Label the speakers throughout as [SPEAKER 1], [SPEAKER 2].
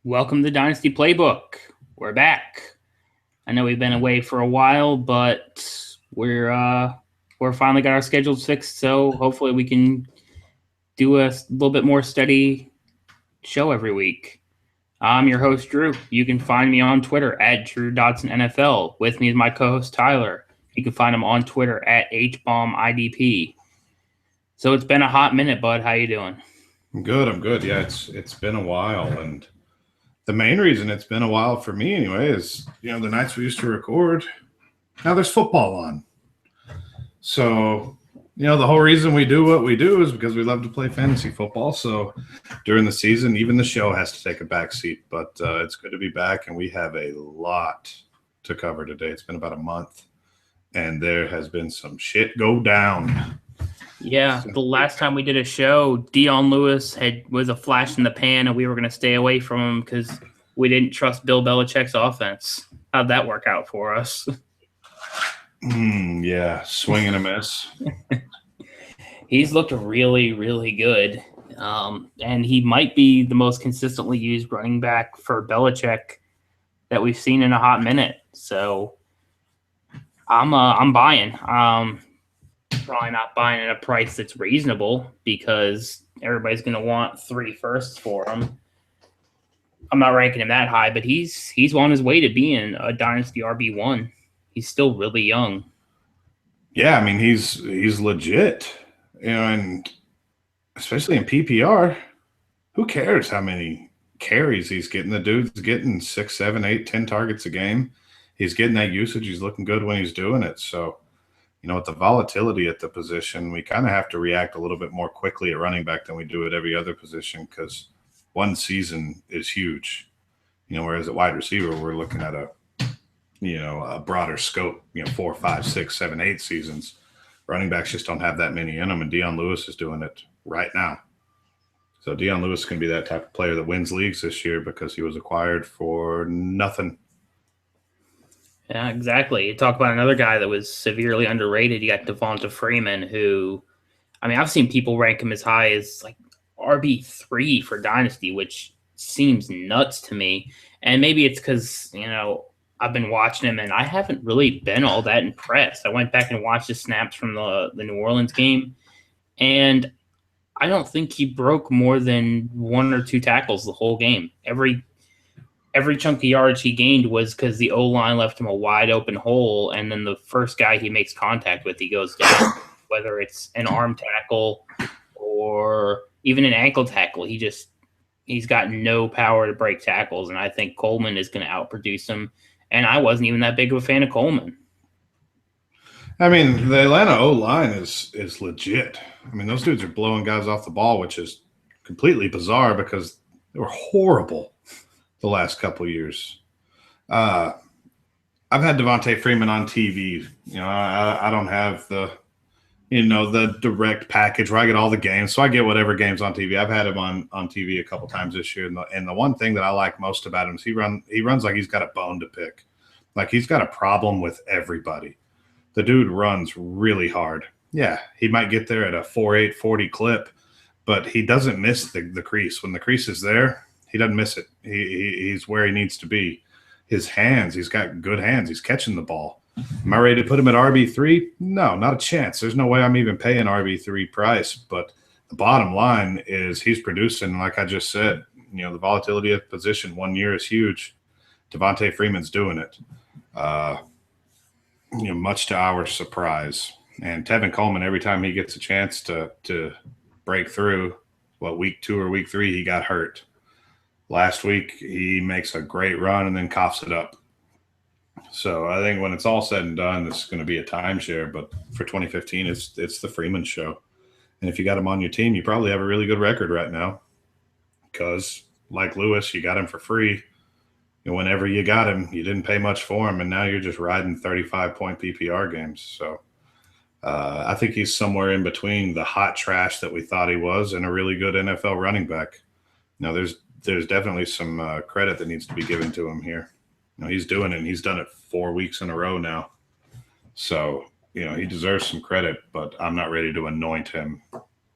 [SPEAKER 1] Welcome to Dynasty Playbook. We're back. I know we've been away for a while, but we're finally got our schedules fixed, so hopefully we can do a little bit more steady show every week. I'm your host Drew. You can find me on Twitter at DrewDotsonNFL. With me is my co-host Tyler. You can find him on Twitter at HBombIDP. So it's been a hot minute, bud. How you doing?
[SPEAKER 2] I'm good. I'm good. Yeah, it's been a while, and the main reason it's been a while for me anyway is the nights we used to record. Now there's football on, so the whole reason we do what we do is because we love to play fantasy football. So during the season, even the show has to take a back seat. But it's good to be back, and we have a lot to cover today. It's been about a month, and there has been some shit go down.
[SPEAKER 1] Yeah, the last time we did a show, Dion Lewis was a flash in the pan, and we were going to stay away from him because we didn't trust Bill Belichick's offense. How'd that work out for us?
[SPEAKER 2] Yeah, swing and a miss.
[SPEAKER 1] He's looked really, really good, and he might be the most consistently used running back for Belichick that we've seen in a hot minute. So I'm buying. Probably not buying at a price that's reasonable because everybody's going to want 3 firsts for him. I'm not ranking him that high, but he's on his way to being a dynasty RB1. He's still really young.
[SPEAKER 2] Yeah, I mean he's legit, and especially in PPR, who cares how many carries he's getting? The dude's getting 6, 7, 8, 10 targets a game. He's getting that usage. He's looking good when he's doing it. So, with the volatility at the position, we kind of have to react a little bit more quickly at running back than we do at every other position because one season is huge. Whereas at wide receiver, we're looking at a broader scope, 4, 5, 6, 7, 8 seasons. Running backs just don't have that many in them, and Dion Lewis is doing it right now. So Dion Lewis can be that type of player that wins leagues this year because he was acquired for nothing.
[SPEAKER 1] Yeah, exactly. You talk about another guy that was severely underrated. You got Devonta Freeman, who, I mean, I've seen people rank him as high as like RB3 for Dynasty, which seems nuts to me. And maybe it's because, I've been watching him and I haven't really been all that impressed. I went back and watched the snaps from the New Orleans game, and I don't think he broke more than 1 or 2 tackles the whole game. Every chunk of yardage he gained was because the O-line left him a wide open hole, and then the first guy he makes contact with, he goes down. Whether it's an arm tackle or even an ankle tackle, he's got no power to break tackles, and I think Coleman is going to outproduce him. And I wasn't even that big of a fan of Coleman.
[SPEAKER 2] I mean, the Atlanta O-line is legit. I mean, those dudes are blowing guys off the ball, which is completely bizarre because they were horrible the last couple of years. I've had Devonta Freeman on TV. I don't have the direct package where I get all the games, so I get whatever games on TV. I've had him on TV a couple times this year, and the one thing that I like most about him is he runs like he's got a bone to pick, like he's got a problem with everybody. The dude runs really hard. Yeah, he might get there at a 4.8 40 clip, but he doesn't miss the crease. When the crease is there, he doesn't miss it. He's where he needs to be. His hands, he's got good hands. He's catching the ball. Am I ready to put him at RB3? No, not a chance. There's no way I'm even paying RB3 price. But the bottom line is he's producing, like I just said, the volatility of position 1 year is huge. Devonta Freeman's doing it. Much to our surprise. And Tevin Coleman, every time he gets a chance to break through, week 2 or week 3, he got hurt. Last week, he makes a great run and then coughs it up. So I think when it's all said and done, it's going to be a timeshare. But for 2015, it's the Freeman show. And if you got him on your team, you probably have a really good record right now. Because, like Lewis, you got him for free. Whenever you got him, you didn't pay much for him, and now you're just riding 35-point PPR games. So I think he's somewhere in between the hot trash that we thought he was and a really good NFL running back. Now, there's definitely some credit that needs to be given to him here. He's doing it, and he's done it 4 weeks in a row now. So, he deserves some credit, but I'm not ready to anoint him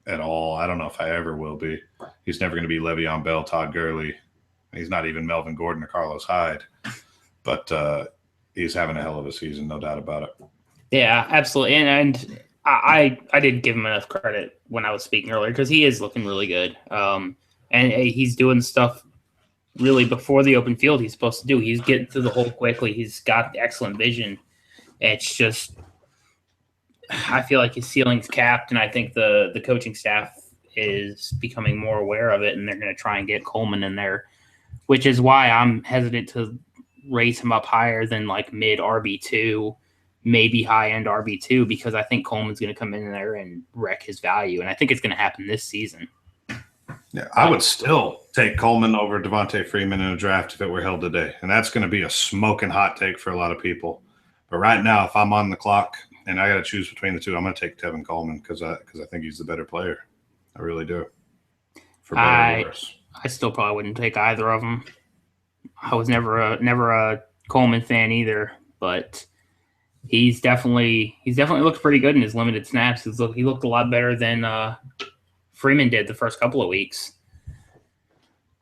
[SPEAKER 2] at all. I don't know if I ever will be. He's never going to be Le'Veon Bell, Todd Gurley, He's not even Melvin Gordon or Carlos Hyde, but he's having a hell of a season, no doubt about it.
[SPEAKER 1] Yeah, absolutely. And I didn't give him enough credit when I was speaking earlier because he is looking really good. And he's doing stuff really before the open field he's supposed to do. He's getting through the hole quickly. He's got excellent vision. It's just, I feel like his ceiling's capped, and I think the coaching staff is becoming more aware of it, and they're going to try and get Coleman in there, which is why I'm hesitant to raise him up higher than like mid RB2, maybe high end RB2, because I think Coleman's going to come in there and wreck his value, and I think it's going to happen this season.
[SPEAKER 2] Yeah, I would still take Coleman over Devontae Freeman in a draft if it were held today, and that's going to be a smoking hot take for a lot of people. But right now, if I'm on the clock and I got to choose between the two, I'm going to take Tevin Coleman because I think he's the better player. I really do. For better or worse.
[SPEAKER 1] I still probably wouldn't take either of them. I was never a Coleman fan either, but he's definitely looked pretty good in his limited snaps. He looked a lot better than Freeman did the first couple of weeks.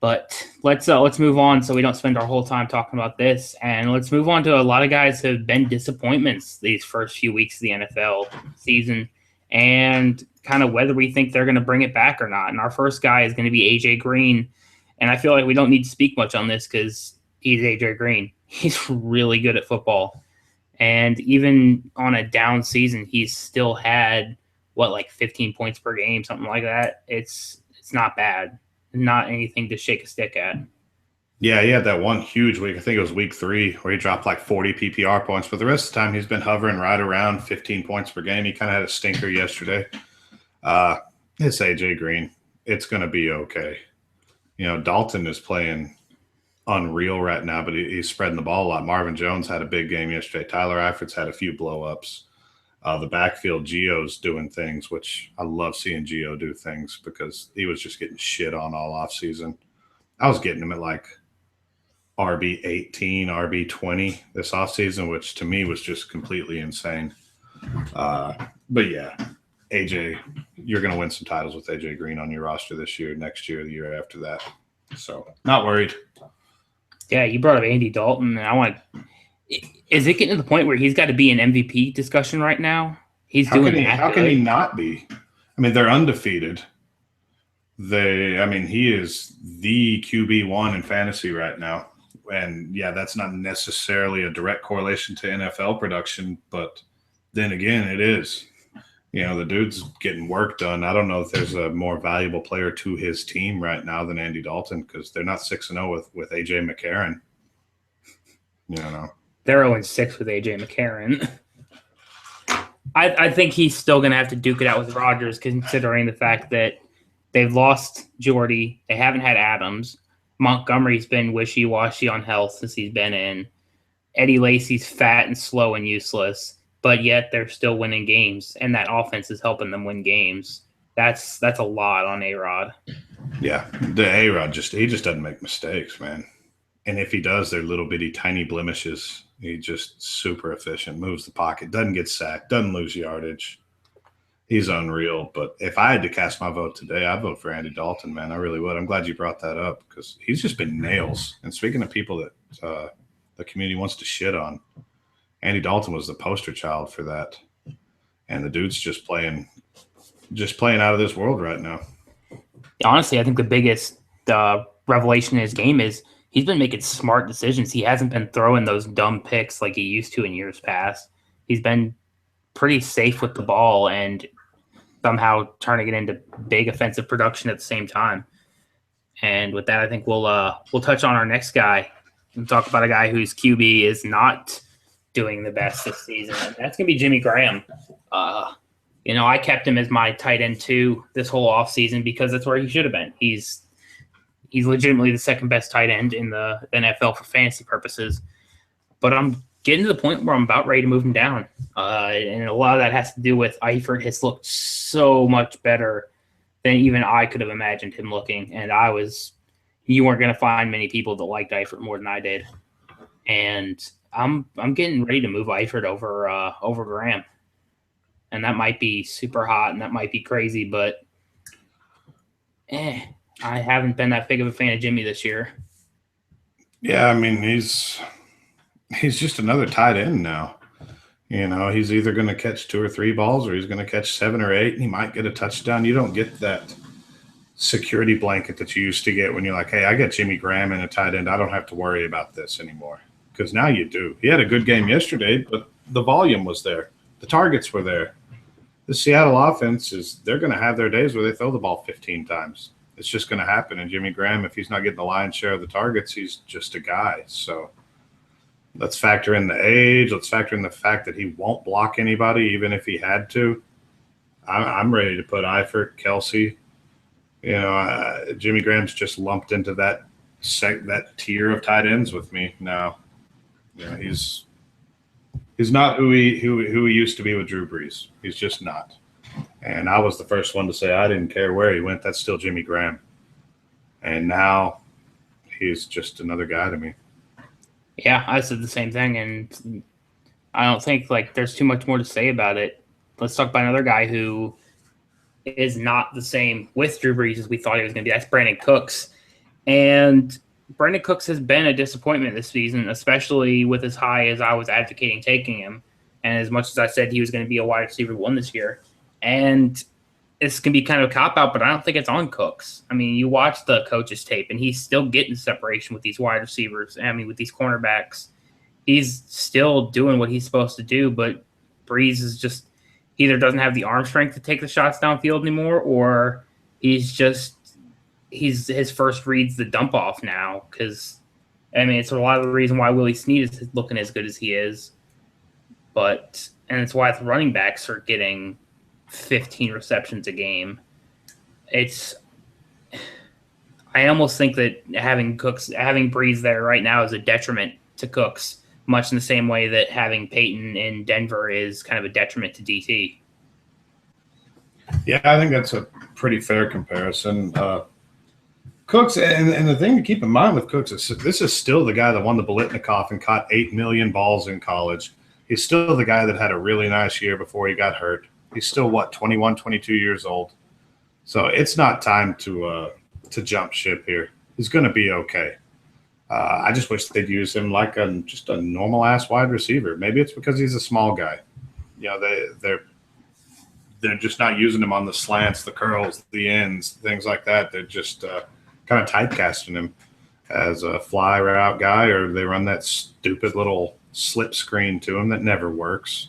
[SPEAKER 1] But let's move on so we don't spend our whole time talking about this, and let's move on to a lot of guys who have been disappointments these first few weeks of the NFL season, and kind of whether we think they're going to bring it back or not. And our first guy is going to be AJ Green, and I feel like we don't need to speak much on this because he's AJ Green. He's really good at football, and even on a down season, he's still had like 15 points per game, something like that. It's not bad. Not anything to shake a stick at.
[SPEAKER 2] Yeah, he had that one huge week. I think it was week 3 where he dropped like 40 PPR points. But the rest of the time, he's been hovering right around 15 points per game. He kind of had a stinker yesterday. It's AJ Green. It's going to be okay. You know, Dalton is playing unreal right now, but he's spreading the ball a lot. Marvin Jones had a big game yesterday. Tyler Eifert's had a few blow-ups. The backfield, Gio's doing things, which I love seeing Gio do things because he was just getting shit on all offseason. I was getting him at like RB18, RB20 this offseason, which to me was just completely insane. But yeah, AJ, you're going to win some titles with AJ Green on your roster this year, next year, the year after that. So not worried.
[SPEAKER 1] Yeah, you brought up Andy Dalton, and is it getting to the point where he's got to be an MVP discussion right now? He's
[SPEAKER 2] how can he not be? I mean, they're undefeated. He is the QB1 in fantasy right now. And yeah, that's not necessarily a direct correlation to NFL production, but then again, it is. You know, the dude's getting work done. I don't know if there's a more valuable player to his team right now than Andy Dalton because they're not 6-0 with AJ McCarron. You know.
[SPEAKER 1] They're 0-6 with AJ McCarron. I think he's still going to have to duke it out with Rodgers, considering the fact that they've lost Jordy. They haven't had Adams. Montgomery's been wishy-washy on health since he's been in. Eddie Lacy's fat and slow and useless, but yet they're still winning games, and that offense is helping them win games. That's a lot on A-Rod.
[SPEAKER 2] Yeah, the A-Rod he just doesn't make mistakes, man. And if he does, they're little bitty tiny blemishes. He's just super efficient, moves the pocket, doesn't get sacked, doesn't lose yardage. He's unreal. But if I had to cast my vote today, I'd vote for Andy Dalton, man. I really would. I'm glad you brought that up because he's just been nails. And speaking of people that the community wants to shit on, Andy Dalton was the poster child for that. And the dude's just playing out of this world right now.
[SPEAKER 1] Honestly, I think the biggest revelation in his game is he's been making smart decisions. He hasn't been throwing those dumb picks like he used to in years past. He's been pretty safe with the ball and somehow turning it into big offensive production at the same time. And with that, I think we'll touch on our next guy and talk about a guy whose QB is not doing the best this season. And that's going to be Jimmy Graham. I kept him as my tight end 2 this whole offseason because that's where he should have been. He's legitimately the second best tight end in the NFL for fantasy purposes. But I'm getting to the point where I'm about ready to move him down. And a lot of that has to do with Eifert has looked so much better than even I could have imagined him looking. And you weren't going to find many people that liked Eifert more than I did. And I'm getting ready to move Eifert over Graham. And that might be super hot and that might be crazy, but I haven't been that big of a fan of Jimmy this year.
[SPEAKER 2] Yeah, I mean he's just another tight end now. You know, he's either going to catch 2 or 3 balls or he's going to catch 7 or 8 and he might get a touchdown. You don't get that security blanket that you used to get when you're like, hey, I got Jimmy Graham and a tight end. I don't have to worry about this anymore. Because now you do. He had a good game yesterday, but the volume was there. The targets were there. The Seattle offense they're going to have their days where they throw the ball 15 times. It's just going to happen. And Jimmy Graham, if he's not getting the lion's share of the targets, he's just a guy. So let's factor in the age. Let's factor in the fact that he won't block anybody, even if he had to. I'm ready to put Eifert, Kelsey. You know, Jimmy Graham's just lumped into that tier of tight ends with me now. You know, he's not who he used to be with Drew Brees. He's just not. And I was the first one to say I didn't care where he went. That's still Jimmy Graham. And now he's just another guy to me.
[SPEAKER 1] Yeah, I said the same thing, and I don't think there's too much more to say about it. Let's talk about another guy who is not the same with Drew Brees as we thought he was going to be. That's Brandon Cooks. And Brandon Cooks has been a disappointment this season, especially with as high as I was advocating taking him, and as much as I said he was going to be a wide receiver 1 this year. And this can be kind of a cop-out, but I don't think it's on Cooks. I mean, you watch the coach's tape, and he's still getting separation with these wide receivers. I mean, with these cornerbacks. He's still doing what he's supposed to do, but Brees is just either doesn't have the arm strength to take the shots downfield anymore, or his first read's the dump off now. Because, I mean, it's a lot of the reason why Willie Snead is looking as good as he is. And it's why the running backs are getting 15 receptions a game. I almost think that having Brees there right now is a detriment to Cooks, much in the same way that having Peyton in Denver is kind of a detriment to DT.
[SPEAKER 2] Yeah, I think that's a pretty fair comparison. Cooks, and the thing to keep in mind with Cooks is this is still the guy that won the Biletnikoff and caught 8 million balls in college. He's still the guy that had a really nice year before he got hurt. He's still, 21, 22 years old. So it's not time to jump ship here. He's going to be okay. I just wish they'd use him like just a normal-ass wide receiver. Maybe it's because he's a small guy. You know, they're just not using him on the slants, the curls, the ends, things like that. They're just kind of typecasting him as a fly route guy, or they run that stupid little slip screen to him that never works.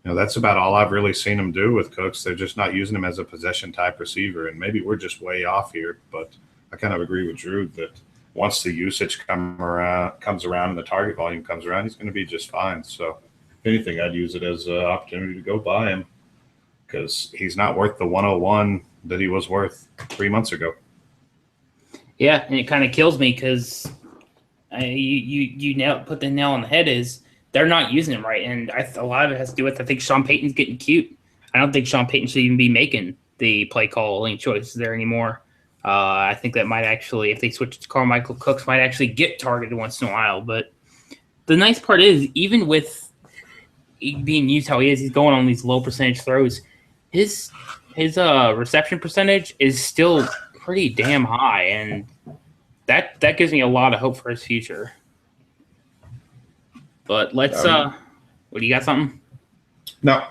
[SPEAKER 2] You know, that's about all I've really seen them do with Cooks. They're just not using him as a possession-type receiver, and maybe we're just way off here, but I kind of agree with Drew that once the usage comes around and the target volume comes around, he's going to be just fine. So if anything, I'd use it as an opportunity to go buy him because he's not worth the 101 that he was worth 3 months ago.
[SPEAKER 1] Yeah, and it kind of kills me because you put the nail on the head is they're not using him right. And a lot of it has to do with, I think Sean Payton's getting cute. I don't think Sean Payton should even be making the play calling choices there anymore. I think that might actually, if they switch to Carmichael, Cooks might actually get targeted once in a while. But the nice part is, even with being used how he is, he's going on these low percentage throws. His reception percentage is still pretty damn high, and that gives me a lot of hope for his future. But let's what do you got, something?
[SPEAKER 2] No,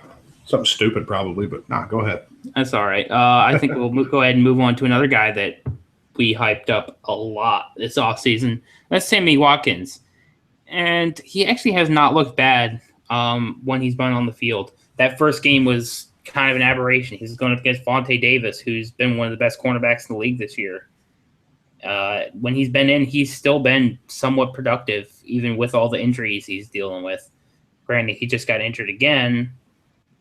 [SPEAKER 2] something stupid probably, but go ahead.
[SPEAKER 1] That's all right. I think we'll go ahead and move on to another guy that we hyped up a lot this offseason. That's Sammy Watkins. And he actually has not looked bad when he's been on the field. That first game was kind of an aberration. He's going up against Vontae Davis, who's been one of the best cornerbacks in the league this year. When he's been in, he's still been somewhat productive, even with all the injuries he's dealing with. Granted, he just got injured again,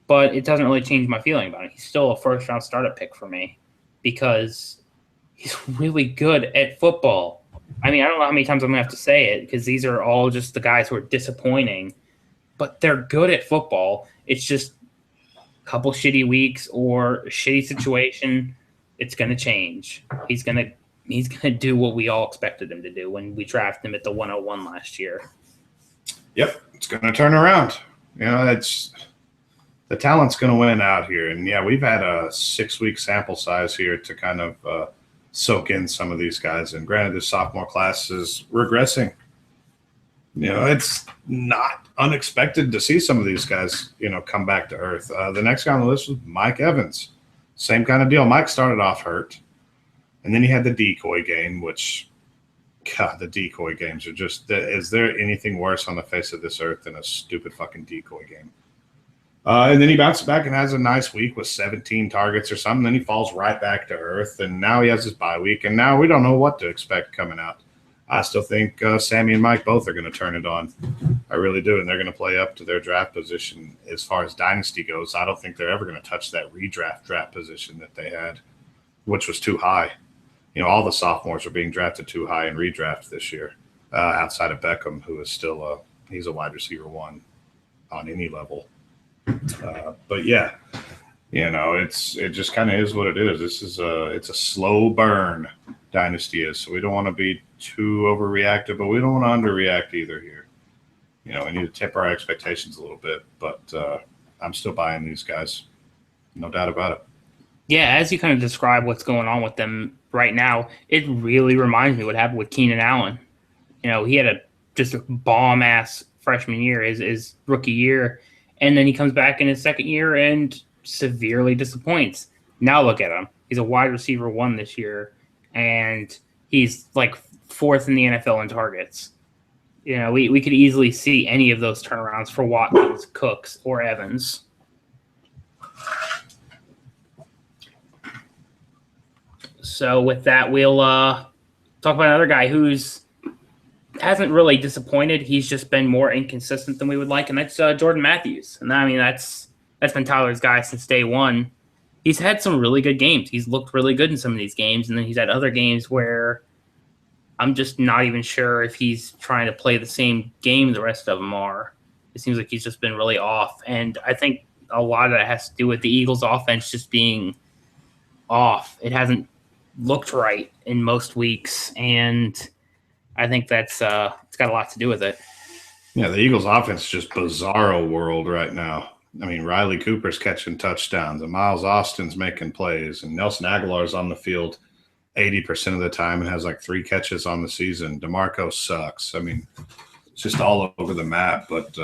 [SPEAKER 1] but it doesn't really change my feeling about him. He's still a first-round startup pick for me because he's really good at football. I mean, I don't know how many times I'm going to have to say it because these are all just the guys who are disappointing, but they're good at football. It's just a couple shitty weeks or a shitty situation. It's going to change. He's going to do what we all expected him to do when we drafted him at the 101 last year.
[SPEAKER 2] Yep, it's going to turn around. You know, the talent's going to win out here. And, yeah, we've had a 6-week sample size here to kind of soak in some of these guys. And granted, this sophomore class is regressing. It's not unexpected to see some of these guys, come back to earth. The next guy on the list was Mike Evans. Same kind of deal. Mike started off hurt, and then he had the decoy game, which, God, the decoy games are just, is there anything worse on the face of this earth than a stupid fucking decoy game? And then he bounces back and has a nice week with 17 targets or something. Then he falls right back to earth, and now he has his bye week, and now we don't know what to expect coming out. I still think Sammy and Mike both are going to turn it on. I really do, and they're going to play up to their draft position as far as Dynasty goes. I don't think they're ever going to touch that redraft draft position that they had, which was too high. All the sophomores are being drafted too high in redraft this year, outside of Beckham, who is still he's a wide receiver 1 on any level. But yeah, it just kind of is what it is. It's a slow burn, Dynasty is, so we don't want to be too overreactive, but we don't want to underreact either here. We need to temper our expectations a little bit, but I'm still buying these guys, no doubt about it.
[SPEAKER 1] Yeah, as you kind of describe what's going on with them right now, it really reminds me what happened with Keenan Allen. He had just a bomb ass freshman year, his rookie year, and then he comes back in his second year and severely disappoints. Now look at him; he's a wide receiver 1 this year, and he's like 4th in the NFL in targets. We could easily see any of those turnarounds for Watkins, Cooks, or Evans. So with that, we'll talk about another guy who's hasn't really disappointed. He's just been more inconsistent than we would like, and that's Jordan Matthews. And I mean, that's been Tyler's guy since day one. He's had some really good games. He's looked really good in some of these games, and then he's had other games where I'm just not even sure if he's trying to play the same game the rest of them are. It seems like he's just been really off, and I think a lot of that has to do with the Eagles' offense just being off. It hasn't looked right in most weeks, and I think that's it's got a lot to do with it.
[SPEAKER 2] Yeah, the Eagles' offense is just bizarro world right now. I mean, Riley Cooper's catching touchdowns, and Miles Austin's making plays, and Nelson Aguilar's on the field 80% of the time and has like 3 catches on the season. DeMarco sucks. I mean, it's just all over the map. But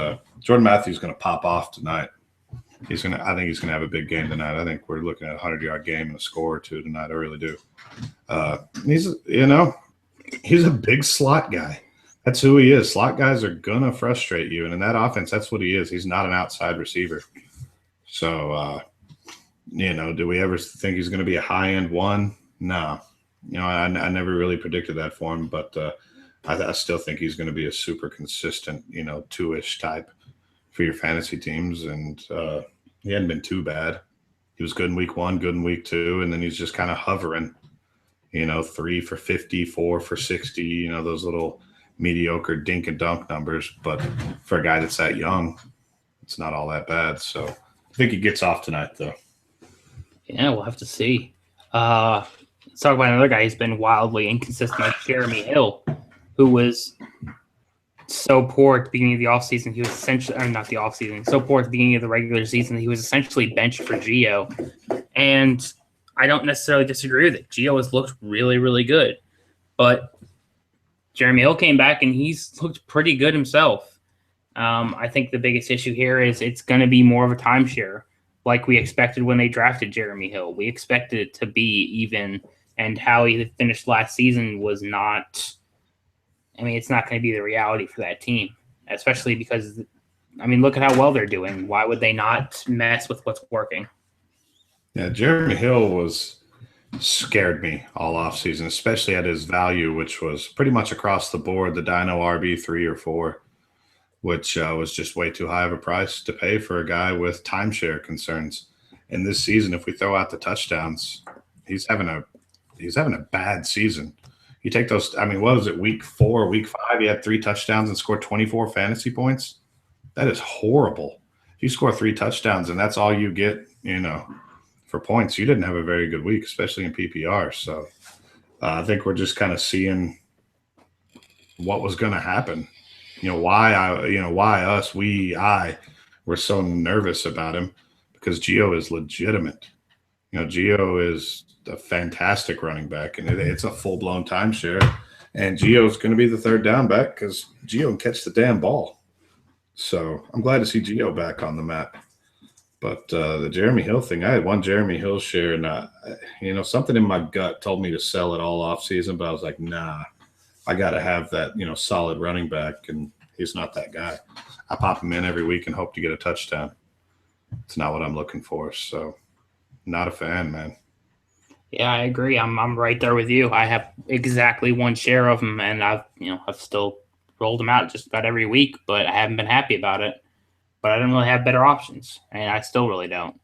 [SPEAKER 2] Jordan Matthews is going to pop off tonight. I think he's going to have a big game tonight. I think we're looking at a 100-yard game and a score or 2 tonight. I really do. He's a big slot guy. That's who he is. Slot guys are going to frustrate you. And in that offense, that's what he is. He's not an outside receiver. So, do we ever think he's going to be a high-end 1? No. I never really predicted that for him, but I still think he's going to be a super consistent, 2-ish type for your fantasy teams. And he hadn't been too bad. He was good in week 1, good in week 2, and then he's just kind of hovering, 3 for 50, 4 for 60, those little mediocre dink and dunk numbers. But for a guy that's that young, it's not all that bad. So I think he gets off tonight, though.
[SPEAKER 1] Yeah, we'll have to see. Let's talk about another guy who's been wildly inconsistent, like Jeremy Hill, who was so poor at the beginning of the offseason. He was essentially, or not the offseason, so poor at the beginning of the regular season that he was essentially benched for Gio. And I don't necessarily disagree with it. Gio has looked really, really good. But Jeremy Hill came back and he's looked pretty good himself. I think the biggest issue here is it's going to be more of a timeshare, like we expected when they drafted Jeremy Hill. We expected it to be even, and how he finished last season was not – it's not going to be the reality for that team, especially because, look at how well they're doing. Why would they not mess with what's working?
[SPEAKER 2] Yeah, Jeremy Hill scared me all offseason, especially at his value, which was pretty much across the board, the Dino RB 3 or 4, which was just way too high of a price to pay for a guy with timeshare concerns. And this season, if we throw out the touchdowns, he's having a bad season. You take those, what was it, week 4, week 5, he had 3 touchdowns and scored 24 fantasy points? That is horrible. If you score 3 touchdowns and that's all you get, for points, you didn't have a very good week, especially in PPR. So I think we're just kind of seeing what was going to happen. Why we're so nervous about him, because Gio is legitimate. Gio is a fantastic running back, and it's a full-blown timeshare. And Gio's going to be the third down back because Gio can catch the damn ball. So I'm glad to see Gio back on the map. But the Jeremy Hill thing, I had one Jeremy Hill share, and something in my gut told me to sell it all off season, but I was like, nah, I got to have that, solid running back, and he's not that guy. I pop him in every week and hope to get a touchdown. It's not what I'm looking for, so not a fan, man.
[SPEAKER 1] Yeah, I agree. I'm right there with you. I have exactly one share of them, and I've still rolled them out just about every week, but I haven't been happy about it. But I don't really have better options, and I still really don't.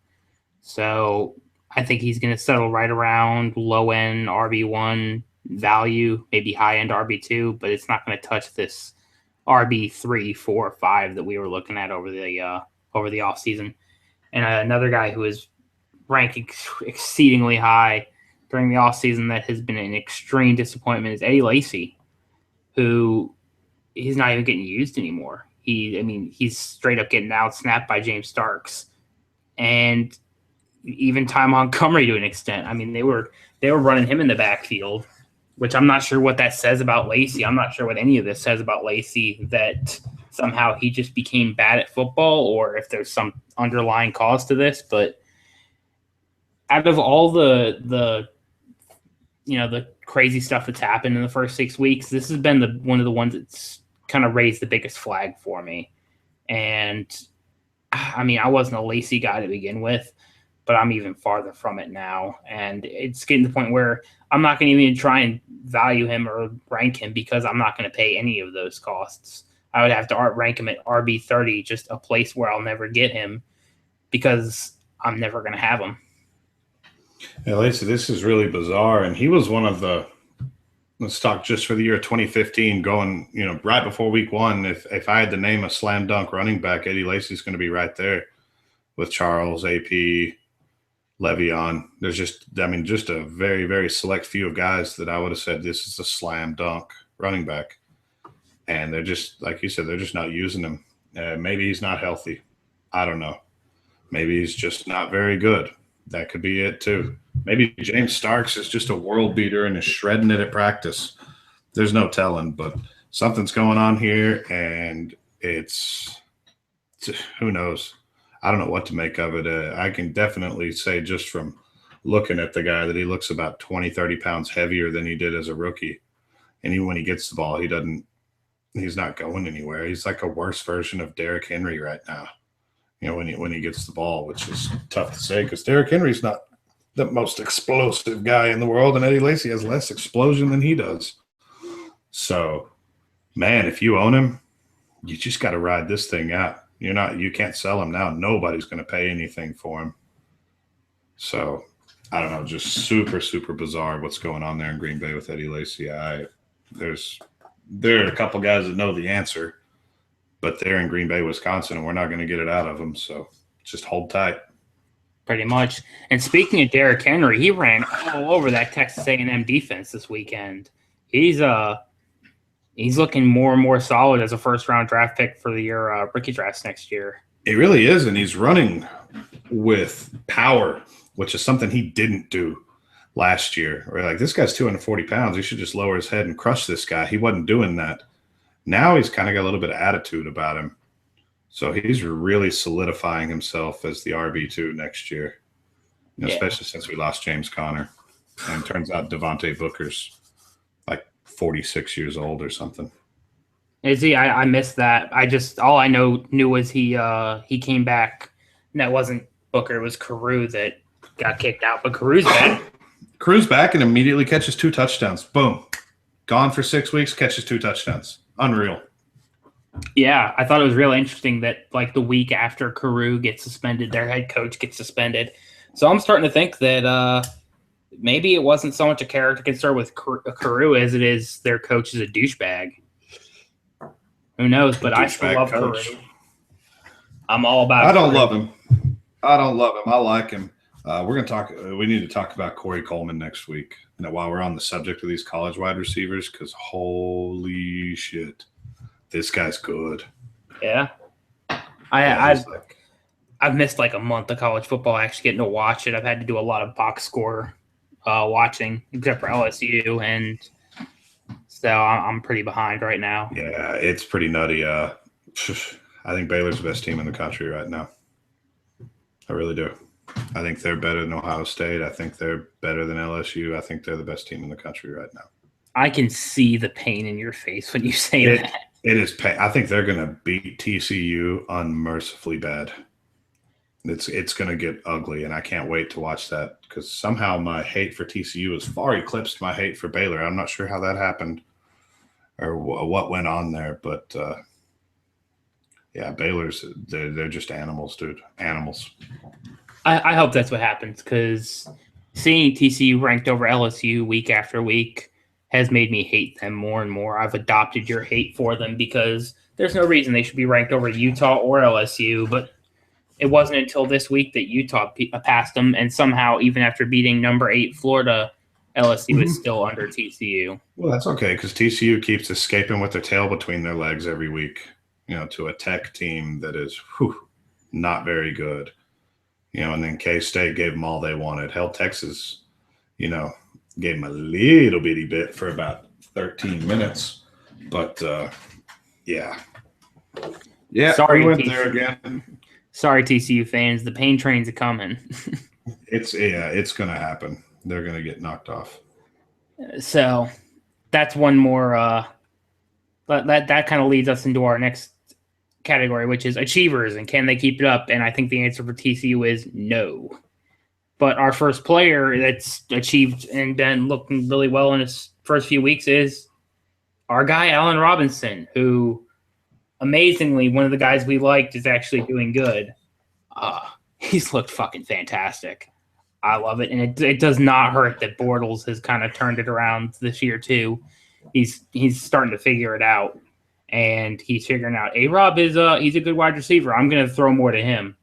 [SPEAKER 1] So I think he's going to settle right around low end RB1 value, maybe high end RB2, but it's not going to touch this RB3, 4, 5 that we were looking at over the offseason. And another guy who is ranked exceedingly high during the offseason that has been an extreme disappointment is Eddie Lacy, who he's not even getting used anymore. He's straight up getting out-snapped by James Starks. And even Ty Montgomery to an extent. I mean, they were running him in the backfield, which I'm not sure what that says about Lacy. I'm not sure what any of this says about Lacy, that somehow he just became bad at football or if there's some underlying cause to this. But out of all the crazy stuff that's happened in the first 6 weeks, this has been one of the ones that's kind of raised the biggest flag for me. And I wasn't a Lacy guy to begin with, but I'm even farther from it now. And it's getting to the point where I'm not going to even try and value him or rank him because I'm not going to pay any of those costs. I would have to rank him at RB30, just a place where I'll never get him because I'm never going to have him.
[SPEAKER 2] Yeah, Lacy, this is really bizarre. And he was one of the, let's talk just for the year 2015, going, right before week 1. If I had to name a slam dunk running back, Eddie Lacy's going to be right there with Charles, AP, Le'Veon. There's just a very, very select few of guys that I would have said this is a slam dunk running back. And they're just, like you said, they're just not using him. Maybe he's not healthy. I don't know. Maybe he's just not very good. That could be it too. Maybe James Starks is just a world beater and is shredding it at practice. There's no telling, but something's going on here, and it's who knows. I don't know what to make of it. I can definitely say just from looking at the guy that he looks about 20, 30 pounds heavier than he did as a rookie. And even when he gets the ball, he's not going anywhere. He's like a worse version of Derrick Henry right now. When he gets the ball, which is tough to say because Derrick Henry's not the most explosive guy in the world, and Eddie Lacy has less explosion than he does. So, man, if you own him, you just got to ride this thing out. You can't sell him now. Nobody's going to pay anything for him. So, I don't know, just super, super bizarre what's going on there in Green Bay with Eddie Lacy. There are a couple guys that know the answer, but they're in Green Bay, Wisconsin, and we're not going to get it out of them. So just hold tight.
[SPEAKER 1] Pretty much. And speaking of Derrick Henry, he ran all over that Texas A&M defense this weekend. He's looking more and more solid as a first-round draft pick for the year rookie drafts next year.
[SPEAKER 2] He really is, and he's running with power, which is something he didn't do last year. We're like, this guy's 240 pounds. He should just lower his head and crush this guy. He wasn't doing that. Now he's kind of got a little bit of attitude about him. So he's really solidifying himself as the RB2 next year, especially since we lost James Conner. And it turns out Devontae Booker's like 46 years old or something.
[SPEAKER 1] Is he? I missed that. All I knew was he came back. And that wasn't Booker. It was Carew that got kicked out. But Carew's back.
[SPEAKER 2] Carew's back and immediately catches 2 touchdowns. Boom. Gone for 6 weeks, catches 2 touchdowns. Unreal.
[SPEAKER 1] Yeah, I thought it was really interesting that like the week after Carew gets suspended, their head coach gets suspended. So I'm starting to think that maybe it wasn't so much a character concern with Carew as it is their coach is a douchebag. Who knows? But I still love Carew. I'm all about.
[SPEAKER 2] I don't love him. I like him. We're going to talk. We need to talk about Corey Coleman next week. While we're on the subject of these college wide receivers, because holy shit, this guy's good.
[SPEAKER 1] Yeah, I've missed like a month of college football actually getting to watch it. I've had to do a lot of box score watching, except for LSU, and So I'm pretty behind right now.
[SPEAKER 2] Yeah, it's pretty nutty. I think Baylor's the best team in the country right now. I really do. I think they're better than Ohio State. I think they're better than LSU. I think they're the best team in the country right now.
[SPEAKER 1] I can see the pain in your face when you say that.
[SPEAKER 2] It is pain. I think they're going to beat TCU unmercifully bad. It's going to get ugly, and I can't wait to watch that because somehow my hate for TCU has far eclipsed my hate for Baylor. I'm not sure how that happened or what went on there, but yeah, Baylor's they're just animals, dude. Animals.
[SPEAKER 1] I hope that's what happens because seeing TCU ranked over LSU week after week has made me hate them more and more. I've adopted your hate for them because there's no reason they should be ranked over Utah or LSU, but it wasn't until this week that Utah passed them, and somehow, even after beating number 8 Florida, LSU is still under TCU.
[SPEAKER 2] Well, that's okay because TCU keeps escaping with their tail between their legs every week, to a Tech team that is not very good. And then K-State gave them all they wanted. Hell, Texas, gave them a little bitty bit for about 13 minutes. But, yeah. Yeah,
[SPEAKER 1] sorry,
[SPEAKER 2] we went there again.
[SPEAKER 1] Sorry, TCU fans. The pain trains are coming.
[SPEAKER 2] It's going to happen. They're going to get knocked off.
[SPEAKER 1] So that's one more that kind of leads us into our next category, which is achievers and can they keep it up? And I think the answer for TCU is no. But our first player that's achieved and been looking really well in his first few weeks is our guy, Allen Robinson, who amazingly, one of the guys we liked is actually doing good. He's looked fucking fantastic. I love it. And it does not hurt that Bortles has kind of turned it around this year too. He's starting to figure it out. And he's figuring out A-Rob is he's a good wide receiver. I'm going to throw more to him.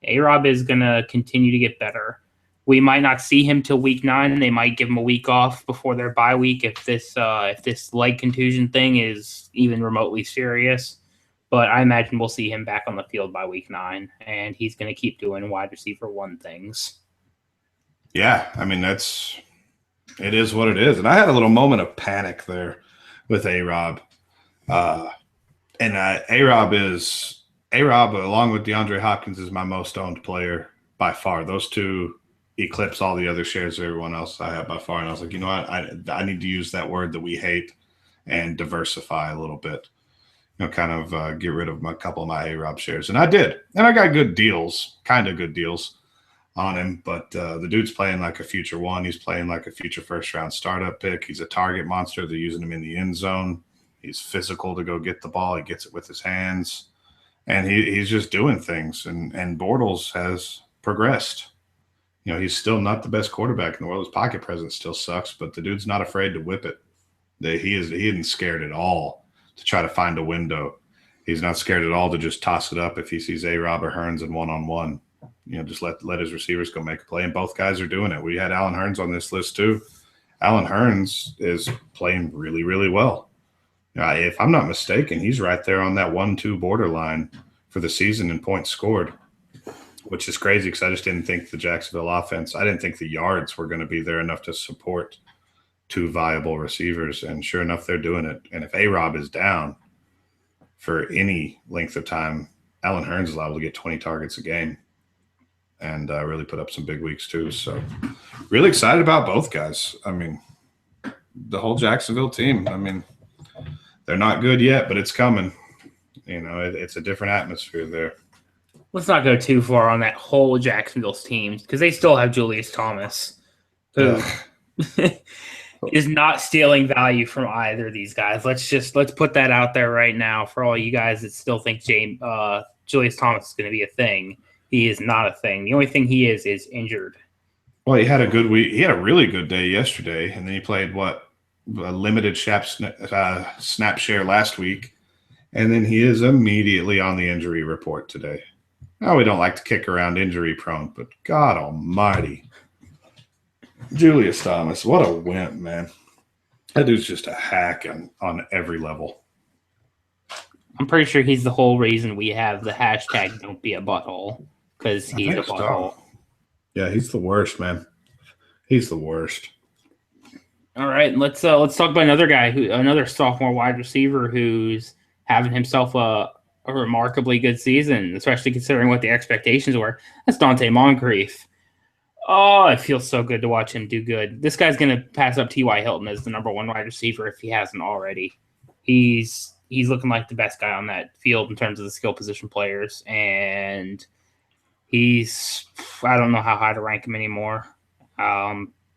[SPEAKER 1] A-Rob is going to continue to get better. We might not see him till week 9, and they might give him a week off before their bye week if this leg contusion thing is even remotely serious. But I imagine we'll see him back on the field by week 9, and he's going to keep doing wide receiver 1 things.
[SPEAKER 2] Yeah, I mean, it is what it is. And I had a little moment of panic there with A-Rob. A-Rob, along with DeAndre Hopkins, is my most owned player by far. Those two eclipse all the other shares of everyone else I have by far. And I was like, what? I need to use that word that we hate and diversify a little bit. Kind of get rid of a couple of my A-Rob shares. And I did. And I got good deals, kind of good deals on him. But the dude's playing like a future 1. He's playing like a future first-round startup pick. He's a target monster. They're using him in the end zone. He's physical to go get the ball. He gets it with his hands. And he's just doing things. And Bortles has progressed. He's still not the best quarterback in the world. His pocket presence still sucks, but the dude's not afraid to whip it. He isn't scared at all to try to find a window. He's not scared at all to just toss it up if he sees A-Rob or Hearns in one-on-one. Just let his receivers go make a play. And both guys are doing it. We had Allen Hearns on this list too. Allen Hearns is playing really, really well. If I'm not mistaken, he's right there on that 1-2 borderline for the season in points scored, which is crazy because I just didn't think the Jacksonville offense, I didn't think the yards were going to be there enough to support 2 viable receivers. And sure enough, they're doing it. And if A-Rob is down for any length of time, Allen Hearns is liable to get 20 targets a game and really put up some big weeks too. So really excited about both guys. I mean, the whole Jacksonville team, they're not good yet, but it's coming. It's a different atmosphere there.
[SPEAKER 1] Let's not go too far on that whole Jacksonville's team because they still have Julius Thomas, who is not stealing value from either of these guys. Let's put that out there right now for all you guys that still think Julius Thomas is going to be a thing. He is not a thing. The only thing he is injured.
[SPEAKER 2] Well, he had a good week. He had a really good day yesterday, and then he played a limited snap share last week, and then he is immediately on the injury report today. Now, we don't like to kick around injury prone, but God almighty. Julius Thomas, what a wimp, man. That dude's just a hack on every level.
[SPEAKER 1] I'm pretty sure he's the whole reason we have the hashtag don't be a butthole, because he's a butthole.
[SPEAKER 2] Yeah, he's the worst, man. He's the worst.
[SPEAKER 1] All right, let's talk about another sophomore wide receiver who's having himself a remarkably good season, especially considering what the expectations were. That's Dante Moncrief. Oh, it feels so good to watch him do good. This guy's gonna pass up T.Y. Hilton as the number one wide receiver if he hasn't already. He's looking like the best guy on that field in terms of the skill position players, and he's I don't know how high to rank him anymore.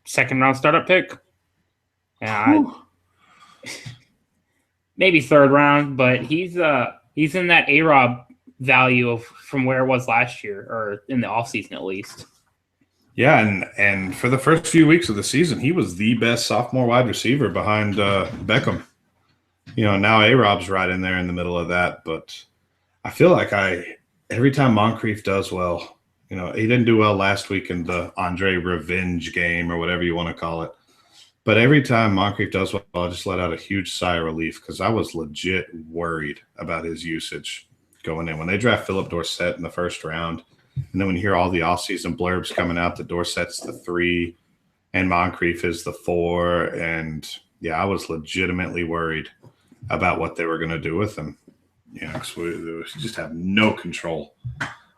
[SPEAKER 1] Second round startup pick. Yeah, maybe third round, but he's in that A-Rob value of from where it was last year or in the offseason at least.
[SPEAKER 2] Yeah, and for the first few weeks of the season, he was the best sophomore wide receiver behind Beckham. Now A-Rob's right in there in the middle of that, but I feel like every time Moncrief does well, he didn't do well last week in the Andre revenge game or whatever you want to call it. But every time Moncrief does well, I just let out a huge sigh of relief because I was legit worried about his usage going in. When they draft Philip Dorsett in the first round, and then when you hear all the offseason blurbs coming out that Dorsett's the 3 and Moncrief is the 4, and yeah, I was legitimately worried about what they were going to do with him. Because we just have no control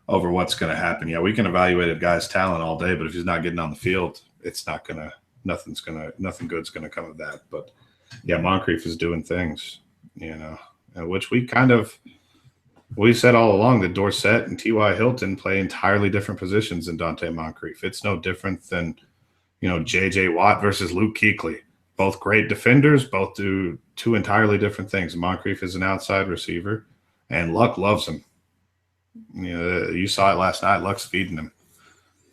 [SPEAKER 2] over what's going to happen. Yeah, we can evaluate a guy's talent all day, but if he's not getting on the field, it's not going to – nothing good's going to come of that. But, yeah, Moncrief is doing things, which we said all along that Dorsett and T.Y. Hilton play entirely different positions than Dante Moncrief. It's no different than, J.J. Watt versus Luke Kuechly. Both great defenders, both do two entirely different things. Moncrief is an outside receiver, and Luck loves him. You saw it last night. Luck's feeding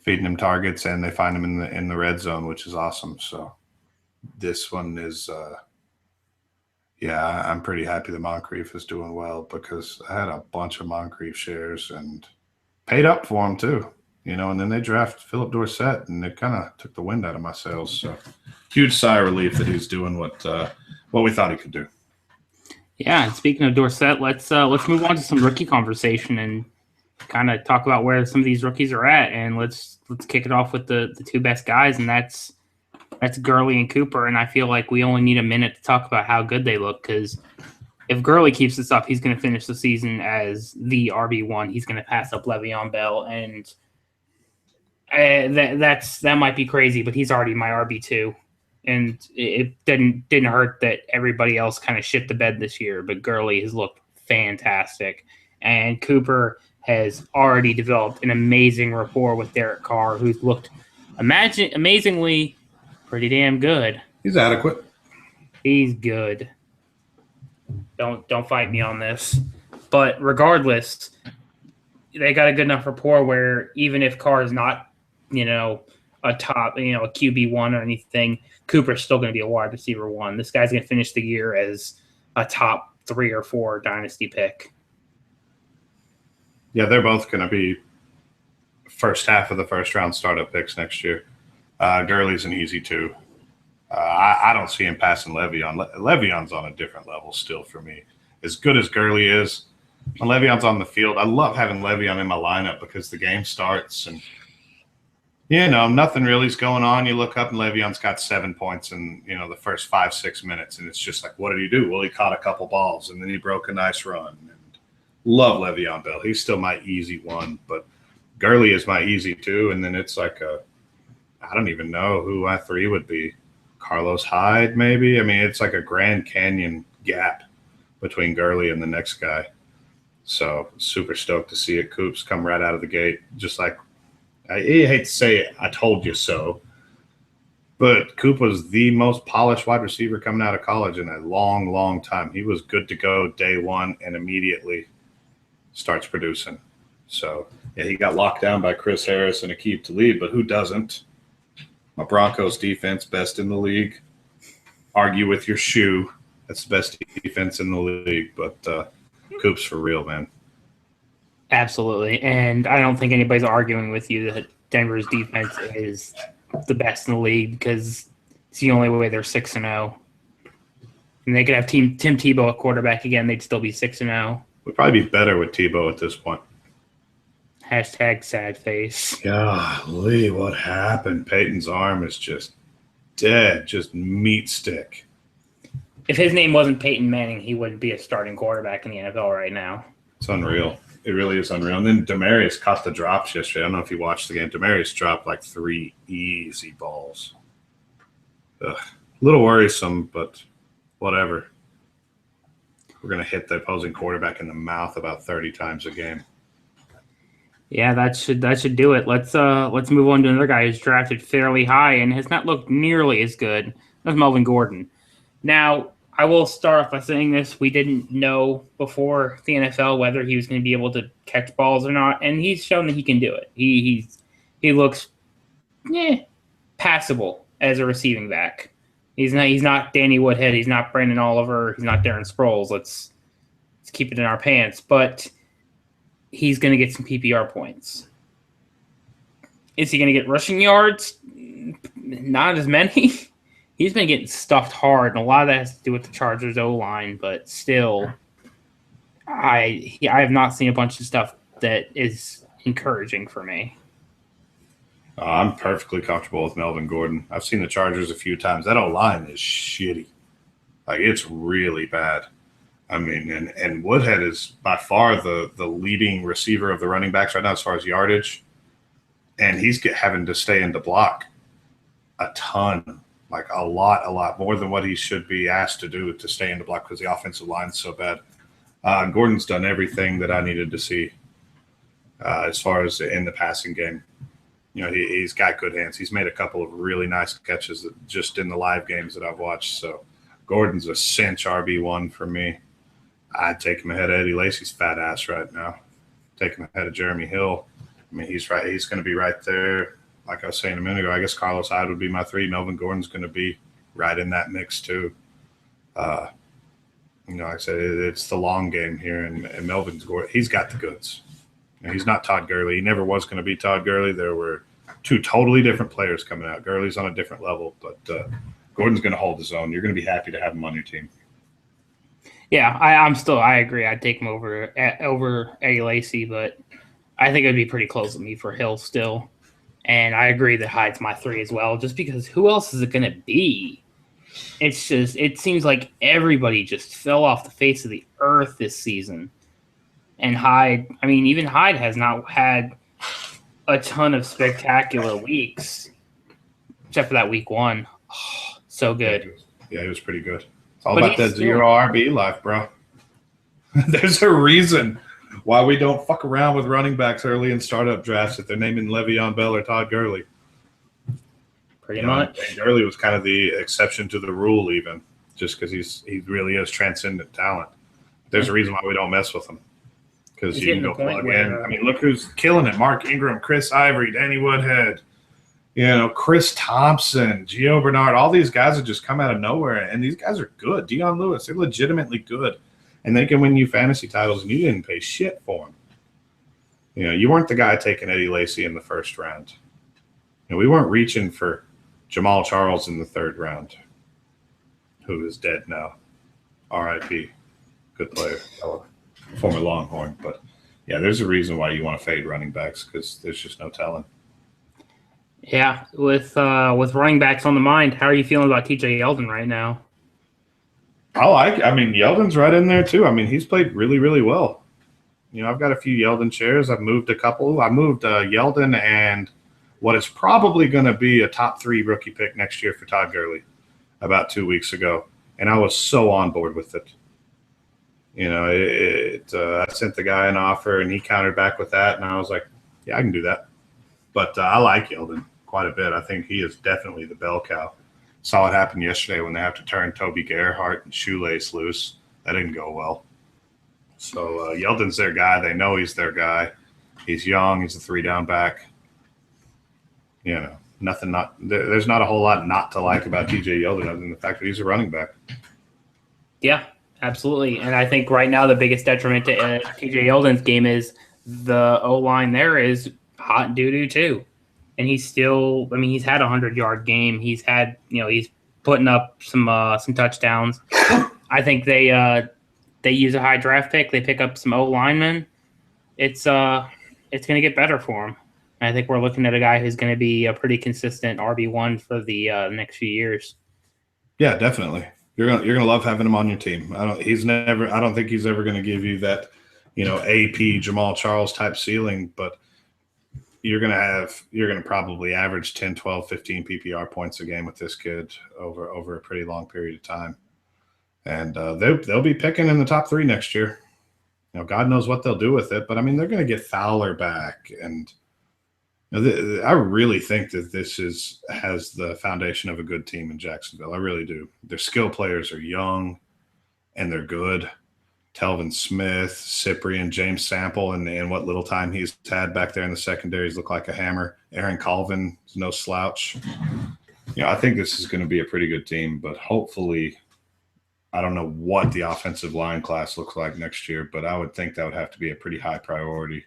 [SPEAKER 2] him targets, and they find him in the red zone, which is awesome. So this one is, I'm pretty happy that Moncrief is doing well because I had a bunch of Moncrief shares and paid up for him too. And then they draft Philip Dorsett, and it kind of took the wind out of my sails. So huge sigh of relief that he's doing what we thought he could do.
[SPEAKER 1] Yeah, and speaking of Dorsett, let's move on to some rookie conversation and kind of talk about where some of these rookies are at, and let's kick it off with the two best guys, and that's Gurley and Cooper. And I feel like we only need a minute to talk about how good they look because if Gurley keeps this up, he's going to finish the season as the RB1. He's going to pass up Le'Veon Bell, and that might be crazy, but he's already my RB2. And it didn't hurt that everybody else kind of shit the bed this year, but Gurley has looked fantastic. And Cooper has already developed an amazing rapport with Derek Carr, who's looked amazingly pretty damn good.
[SPEAKER 2] He's adequate.
[SPEAKER 1] He's good. Don't fight me on this. But regardless, they got a good enough rapport where even if Carr is not, a top, a QB1 or anything, Cooper's still going to be a wide receiver 1. This guy's going to finish the year as a top 3 or 4 dynasty pick.
[SPEAKER 2] Yeah, they're both going to be first half of the first round startup picks next year. Gurley's an easy 2. I don't see him passing Le'Veon. Le'Veon's on a different level still for me. As good as Gurley is, when Le'Veon's on the field, I love having Le'Veon in my lineup because the game starts and nothing really is going on. You look up and Le'Veon's got 7 points in, the first 5-6 minutes. And it's just like, what did he do? Well, he caught a couple balls and then he broke a nice run. And love Le'Veon Bell. He's still my easy 1, but Gurley is my easy 2. And then it's like I don't even know who my 3 would be. Carlos Hyde, maybe. I mean, it's like a Grand Canyon gap between Gurley and the next guy. So super stoked to see it. Coops come right out of the gate, just like, I hate to say it, I told you so. But Coop was the most polished wide receiver coming out of college in a long, long time. He was good to go day 1 and immediately starts producing. So, yeah, he got locked down by Chris Harris and Aqib Talib, but who doesn't? My Broncos defense, best in the league. Argue with your shoe. That's the best defense in the league. But Coop's for real, man.
[SPEAKER 1] Absolutely. And I don't think anybody's arguing with you that Denver's defense is the best in the league because it's the only way they're 6-0. And they could have Tim Tebow at quarterback again. They'd still be 6-0.
[SPEAKER 2] We'd probably be better with Tebow at this point.
[SPEAKER 1] Hashtag sad face.
[SPEAKER 2] Golly, what happened? Peyton's arm is just dead, just meat stick.
[SPEAKER 1] If his name wasn't Peyton Manning, he wouldn't be a starting quarterback in the NFL right now.
[SPEAKER 2] It's unreal. It really is unreal. And then Demarius caught the drops yesterday. I don't know if you watched the game. Demarius dropped like 3 easy balls. Ugh. A little worrisome, but whatever. We're going to hit the opposing quarterback in the mouth about 30 times a game.
[SPEAKER 1] Yeah, that should do it. Let's move on to another guy who's drafted fairly high and has not looked nearly as good. That's Melvin Gordon. Now, I will start off by saying this. We didn't know before the NFL whether he was going to be able to catch balls or not, and he's shown that he can do it. He looks passable as a receiving back. He's not Danny Woodhead. He's not Brandon Oliver. He's not Darren Sproles. Let's keep it in our pants. But he's going to get some PPR points. Is he going to get rushing yards? Not as many. He's been getting stuffed hard, and a lot of that has to do with the Chargers O-line, but still, I have not seen a bunch of stuff that is encouraging for me.
[SPEAKER 2] I'm perfectly comfortable with Melvin Gordon. I've seen the Chargers a few times. That O-line is shitty. Like, it's really bad. I mean, and Woodhead is by far the leading receiver of the running backs right now as far as yardage, and he's having to stay in the block a ton. Like a lot more than what he should be asked to do to stay in the block because the offensive line's so bad. Gordon's done everything that I needed to see as far as in the passing game. You know, he's got good hands. He's made a couple of really nice catches just in the live games that I've watched. So Gordon's a cinch RB1 for me. I'd take him ahead of Eddie Lacy's fat ass right now. Take him ahead of Jeremy Hill. I mean, he's right. He's going to be right there. Like I was saying a minute ago, I guess Carlos Hyde would be my 3. Melvin Gordon's going to be right in that mix too. Like I said, it's the long game here, and Melvin Gordon, he's got the goods. You know, he's not Todd Gurley. He never was going to be Todd Gurley. There were 2 totally different players coming out. Gurley's on a different level, but Gordon's going to hold his own. You're going to be happy to have him on your team.
[SPEAKER 1] Yeah, I agree. I'd take him over Eddie Lacy, but I think it would be pretty close to me for Hill still. And I agree that Hyde's my 3 as well, just because who else is it going to be? It seems like everybody just fell off the face of the earth this season. And Hyde, I mean, even Hyde has not had a ton of spectacular weeks, except for that week 1. Oh, so good.
[SPEAKER 2] Yeah, he was pretty good. It's all about that zero RB life, bro. There's a reason why we don't fuck around with running backs early in startup drafts if they're naming Le'Veon Bell or Todd Gurley.
[SPEAKER 1] Pretty much.
[SPEAKER 2] Gurley was kind of the exception to the rule, even just because he really is transcendent talent. There's a reason why we don't mess with him because you can go plug in. I mean, look who's killing it: Mark Ingram, Chris Ivory, Danny Woodhead, Chris Thompson, Gio Bernard. All these guys have just come out of nowhere, and these guys are good. Deion Lewis, they're legitimately good. And they can win you fantasy titles, and you didn't pay shit for them. You weren't the guy taking Eddie Lacy in the first round. We weren't reaching for Jamal Charles in the 3rd round, who is dead now. R.I.P. Good player, former Longhorn. But, yeah, there's a reason why you want to fade running backs because there's just no telling.
[SPEAKER 1] Yeah, with running backs on the mind, how are you feeling about T.J. Yeldon right now?
[SPEAKER 2] Yeldon's right in there too. I mean, he's played really, really well. I've got a few Yeldon shares. I've moved a couple. I moved Yeldon and what is probably going to be a top 3 rookie pick next year for Todd Gurley about 2 weeks ago. And I was so on board with it. I sent the guy an offer and he countered back with that. And I was like, yeah, I can do that. But I like Yeldon quite a bit. I think he is definitely the bell cow. Saw it happen yesterday when they have to turn Toby Gerhart and Shoelace loose. That didn't go well. So Yeldon's their guy. They know he's their guy. He's young. He's a 3-down back. There's not a whole lot not to like about TJ Yeldon other than the fact that he's a running back.
[SPEAKER 1] Yeah, absolutely. And I think right now the biggest detriment to TJ Yeldon's game is the O-line there is hot doo-doo too. And he's still, he's had a 100-yard game. He's had, he's putting up some touchdowns. I think they use a high draft pick. They pick up some O-linemen. It's going to get better for him. I think we're looking at a guy who's going to be a pretty consistent RB1 for the next few years.
[SPEAKER 2] Yeah, definitely. You're gonna love having him on your team. I don't think he's ever gonna give you that, AP Jamal Charles type ceiling, but you're gonna probably average 10, 12, 15 PPR points a game with this kid over a pretty long period of time. And they'll be picking in the top 3 next year. God knows what they'll do with it, but I mean, they're going to get Fowler back, and I really think that this has the foundation of a good team in Jacksonville. I really do. Their skill players are young, and they're good. Telvin Smith, Cyprian, James Sample, and what little time he's had back there in the secondaries look like a hammer. Aaron Colvin is no slouch. I think this is going to be a pretty good team, but hopefully – I don't know what the offensive line class looks like next year, but I would think that would have to be a pretty high priority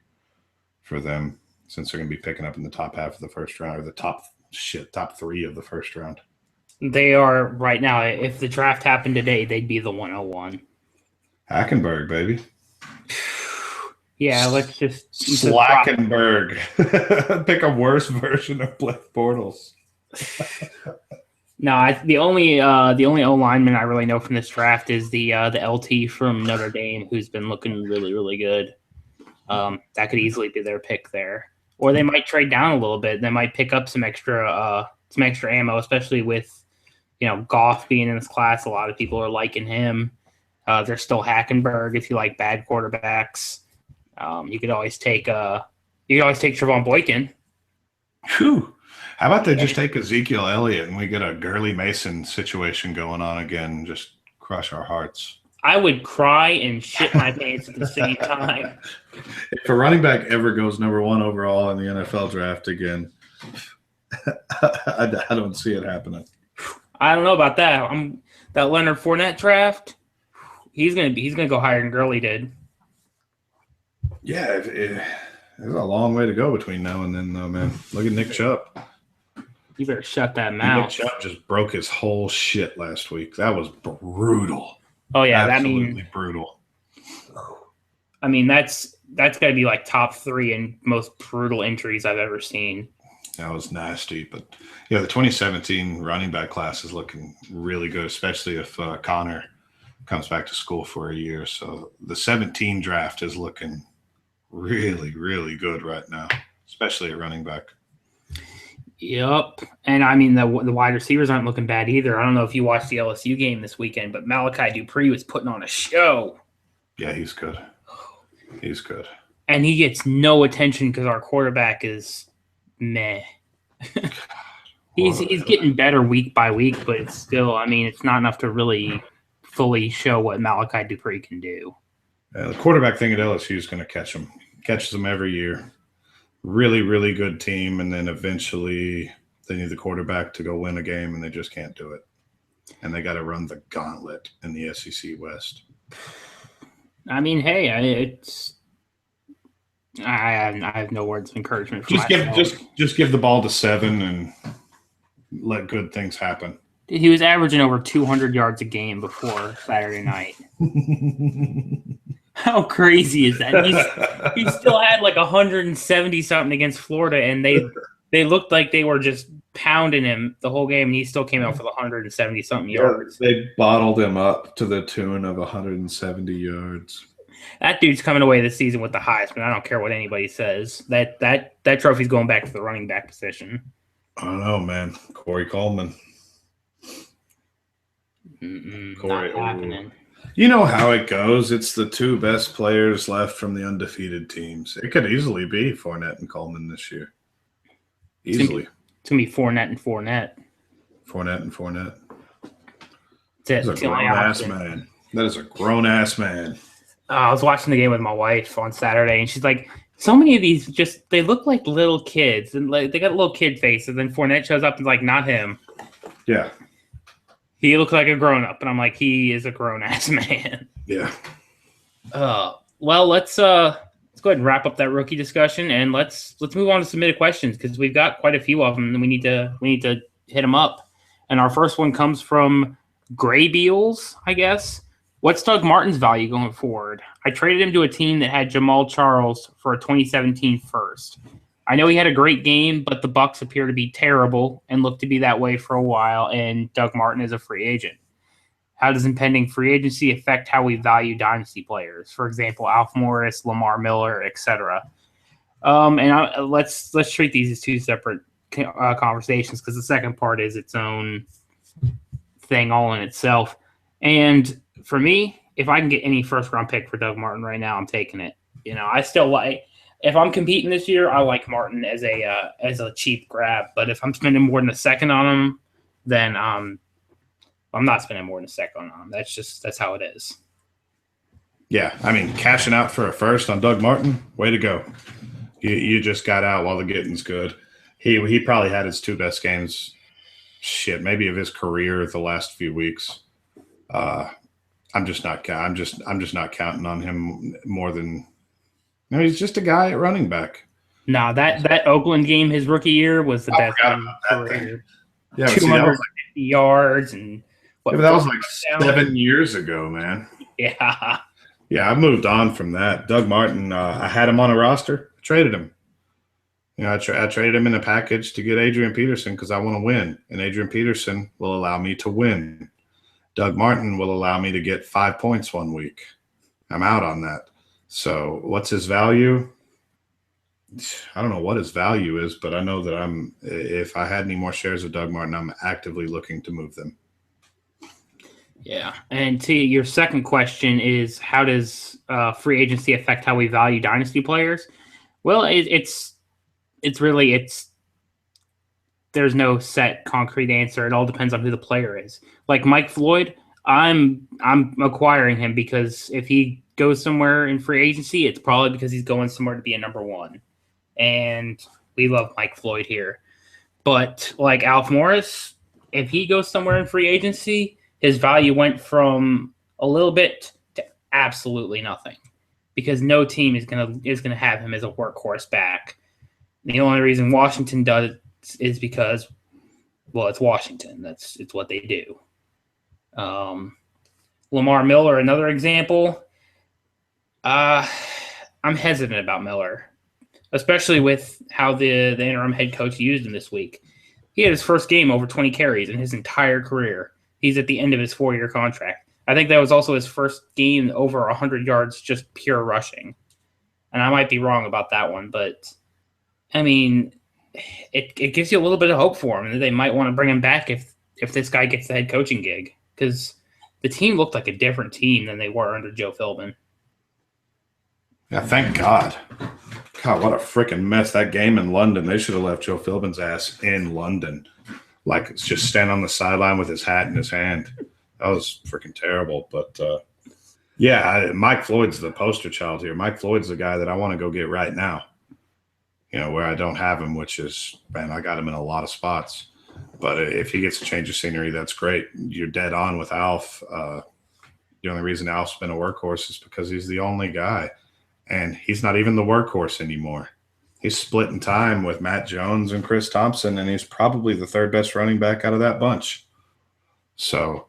[SPEAKER 2] for them since they're going to be picking up in the top half of the first round or the top 3 of the first round.
[SPEAKER 1] They are right now. If the draft happened today, they'd be the 101.
[SPEAKER 2] Hackenberg, baby.
[SPEAKER 1] Yeah, let's just
[SPEAKER 2] Slackenberg. Pick a worse version of Blake Bortles.
[SPEAKER 1] No, the only O lineman I really know from this draft is the LT from Notre Dame, who's been looking really, really good. That could easily be their pick there, or they might trade down a little bit. They might pick up some extra ammo, especially with Goff being in this class. A lot of people are liking him. There's still Hackenberg if you like bad quarterbacks. You could always take Trevon Boykin.
[SPEAKER 2] Whew. How about they just take Ezekiel Elliott and we get a Gurley Mason situation going on again, just crush our hearts?
[SPEAKER 1] I would cry and shit my pants at the same time.
[SPEAKER 2] If a running back ever goes number 1 overall in the NFL draft again, I don't see it happening.
[SPEAKER 1] I don't know about that. That Leonard Fournette draft, he's gonna go higher than Gurley did.
[SPEAKER 2] Yeah, there's a long way to go between now and then, though, man. Look at Nick Chubb.
[SPEAKER 1] You better shut that mouth.
[SPEAKER 2] Nick Chubb just broke his whole shit last week. That was brutal.
[SPEAKER 1] Oh yeah,
[SPEAKER 2] absolutely brutal.
[SPEAKER 1] I mean, that's got to be like top 3 in most brutal injuries I've ever seen.
[SPEAKER 2] That was nasty, but the 2017 running back class is looking really good, especially if Connor comes back to school for a year. So the 17 draft is looking really, really good right now, especially at running back.
[SPEAKER 1] Yep. And I mean, the wide receivers aren't looking bad either. I don't know if you watched the LSU game this weekend, but Malachi Dupree was putting on a show.
[SPEAKER 2] Yeah, he's good. He's good.
[SPEAKER 1] And he gets no attention because our quarterback is meh. He's getting better week by week, but it's still, I mean, it's not enough to really fully show what Malachi Dupree can do.
[SPEAKER 2] The quarterback thing at LSU is going to catch him. Catches them every year. Really, really good team, and then eventually they need the quarterback to go win a game, and they just can't do it. And they got to run the gauntlet in the SEC West.
[SPEAKER 1] I mean, hey, I have no words of encouragement.
[SPEAKER 2] Just give the ball to 7 and let good things happen.
[SPEAKER 1] He was averaging over 200 yards a game before Saturday night. How crazy is that? He still had like 170 something against Florida, and they looked like they were just pounding him the whole game, and he still came out for the 170 something yards.
[SPEAKER 2] They bottled him up to the tune of 170 yards.
[SPEAKER 1] That dude's coming away this season with the Heisman. I don't care what anybody says. That trophy's going back to the running back position.
[SPEAKER 2] I don't know, man. Corey Coleman.
[SPEAKER 1] Not happening.
[SPEAKER 2] You know how it goes. It's the 2 best players left from the undefeated teams. It could easily be Fournette and Coleman this year. Easily.
[SPEAKER 1] It's going to be Fournette and Fournette.
[SPEAKER 2] Fournette and Fournette.
[SPEAKER 1] That's
[SPEAKER 2] a grown-ass man. That is a grown-ass man.
[SPEAKER 1] I was watching the game with my wife on Saturday, and she's like, so many of these they look like little kids. And like, they got little kid faces. And then Fournette shows up and is like, not him.
[SPEAKER 2] Yeah.
[SPEAKER 1] He looks like a grown-up, and I'm like, he is a grown-ass man.
[SPEAKER 2] Yeah.
[SPEAKER 1] Well, let's go ahead and wrap up that rookie discussion, and let's move on to submitted questions because we've got quite a few of them, and we need to hit them up. And our first one comes from Gray Beals, I guess. What's Doug Martin's value going forward? I traded him to a team that had Jamal Charles for a 2017 first. I know he had a great game, but the Bucks appear to be terrible and look to be that way for a while, and Doug Martin is a free agent. How does impending free agency affect how we value dynasty players? For example, Alf Morris, Lamar Miller, etc. Let's treat these as two separate conversations because the second part is its own thing all in itself. And for me, if I can get any first round pick for Doug Martin right now, I'm taking it. I still like. If I'm competing this year, I like Martin as a cheap grab. But if I'm spending more than a second on him, then I'm not spending more than a second on him. That's how it is.
[SPEAKER 2] Yeah, I mean, cashing out for a first on Doug Martin, way to go. You just got out while the getting's good. He probably had his two best games, maybe of his career the last few weeks. I'm just not counting on him more than. No, he's just a guy at running back.
[SPEAKER 1] No, that Oakland game, his rookie year, was the best game of his career.
[SPEAKER 2] Yeah,
[SPEAKER 1] 250 yards and
[SPEAKER 2] that was like 7 years ago, man.
[SPEAKER 1] Yeah.
[SPEAKER 2] Yeah, I've moved on from that. Doug Martin, I had him on a roster, traded him. I traded him in a package to get Adrian Peterson because I want to win, and Adrian Peterson will allow me to win. Doug Martin will allow me to get 5 points one week. I'm out on that. So what's his value? I don't know what his value is, but I know that if I had any more shares of Doug Martin, I'm actively looking to move them.
[SPEAKER 1] Yeah. And to your second question is, how does free agency affect how we value dynasty players? Well, there's no set concrete answer. It all depends on who the player is. Like Mike Floyd, I'm acquiring him because if he goes somewhere in free agency, it's probably because he's going somewhere to be a number one. And we love Mike Floyd here. But like Alf Morris, if he goes somewhere in free agency, his value went from a little bit to absolutely nothing because no team is gonna have him as a workhorse back. The only reason Washington does is because, well, it's Washington. It's what they do. Lamar Miller, another example. I'm hesitant about Miller, especially with how the interim head coach used him this week. He had his first game over 20 carries in his entire career. He's at the end of his 4-year contract. I think that was also his first game over 100 yards, just pure rushing. And I might be wrong about that one, but I mean, it gives you a little bit of hope for him, and they might want to bring him back if this guy gets the head coaching gig, because the team looked like a different team than they were under Joe Philbin.
[SPEAKER 2] Yeah, thank God. God, what a freaking mess that game in London. They should have left Joe Philbin's ass in London. Like, just stand on the sideline with his hat in his hand. That was freaking terrible. But, Mike Floyd's the poster child here. Mike Floyd's the guy that I want to go get right now. Where I don't have him, which is, man, I got him in a lot of spots. But if he gets a change of scenery, that's great. You're dead on with Alf. The only reason Alf's been a workhorse is because he's the only guy. And he's not even the workhorse anymore. He's splitting time with Matt Jones and Chris Thompson, and he's probably the third best running back out of that bunch. So,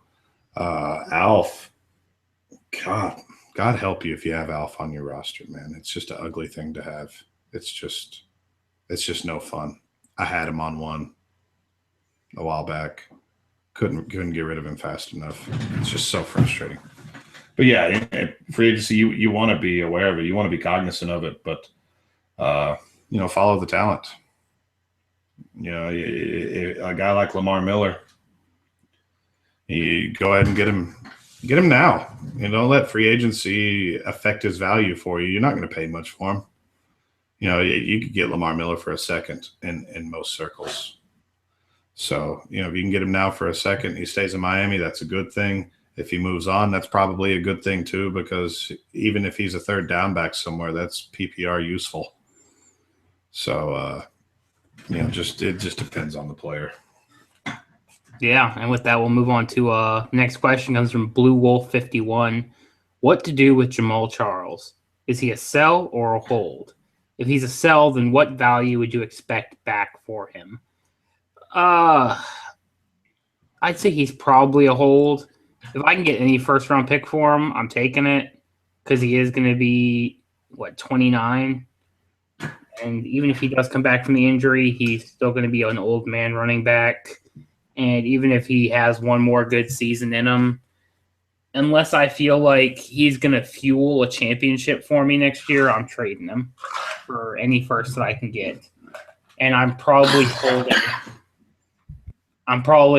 [SPEAKER 2] Alf, God help you if you have Alf on your roster, man. It's just an ugly thing to have. It's just no fun. I had him on one a while back. Couldn't get rid of him fast enough. It's just so frustrating. But yeah, free agency, you want to be aware of it. You want to be cognizant of it, but follow the talent. A guy like Lamar Miller, you go ahead and get him now. Don't let free agency affect his value for you. You're not going to pay much for him. You could get Lamar Miller for a second in most circles. So, if you can get him now for a second, he stays in Miami, that's a good thing. If he moves on, that's probably a good thing too, because even if he's a third down back somewhere, that's PPR useful. So, it just depends on the player.
[SPEAKER 1] Yeah, and with that, we'll move on to next question comes from Blue Wolf 51. What to do with Jamal Charles? Is he a sell or a hold? If he's a sell, then what value would you expect back for him? I'd say he's probably a hold. If I can get any first-round pick for him, I'm taking it because he is going to be, 29? And even if he does come back from the injury, he's still going to be an old man running back. And even if he has one more good season in him, unless I feel like he's going to fuel a championship for me next year, I'm trading him for any first that I can get. And I'm probably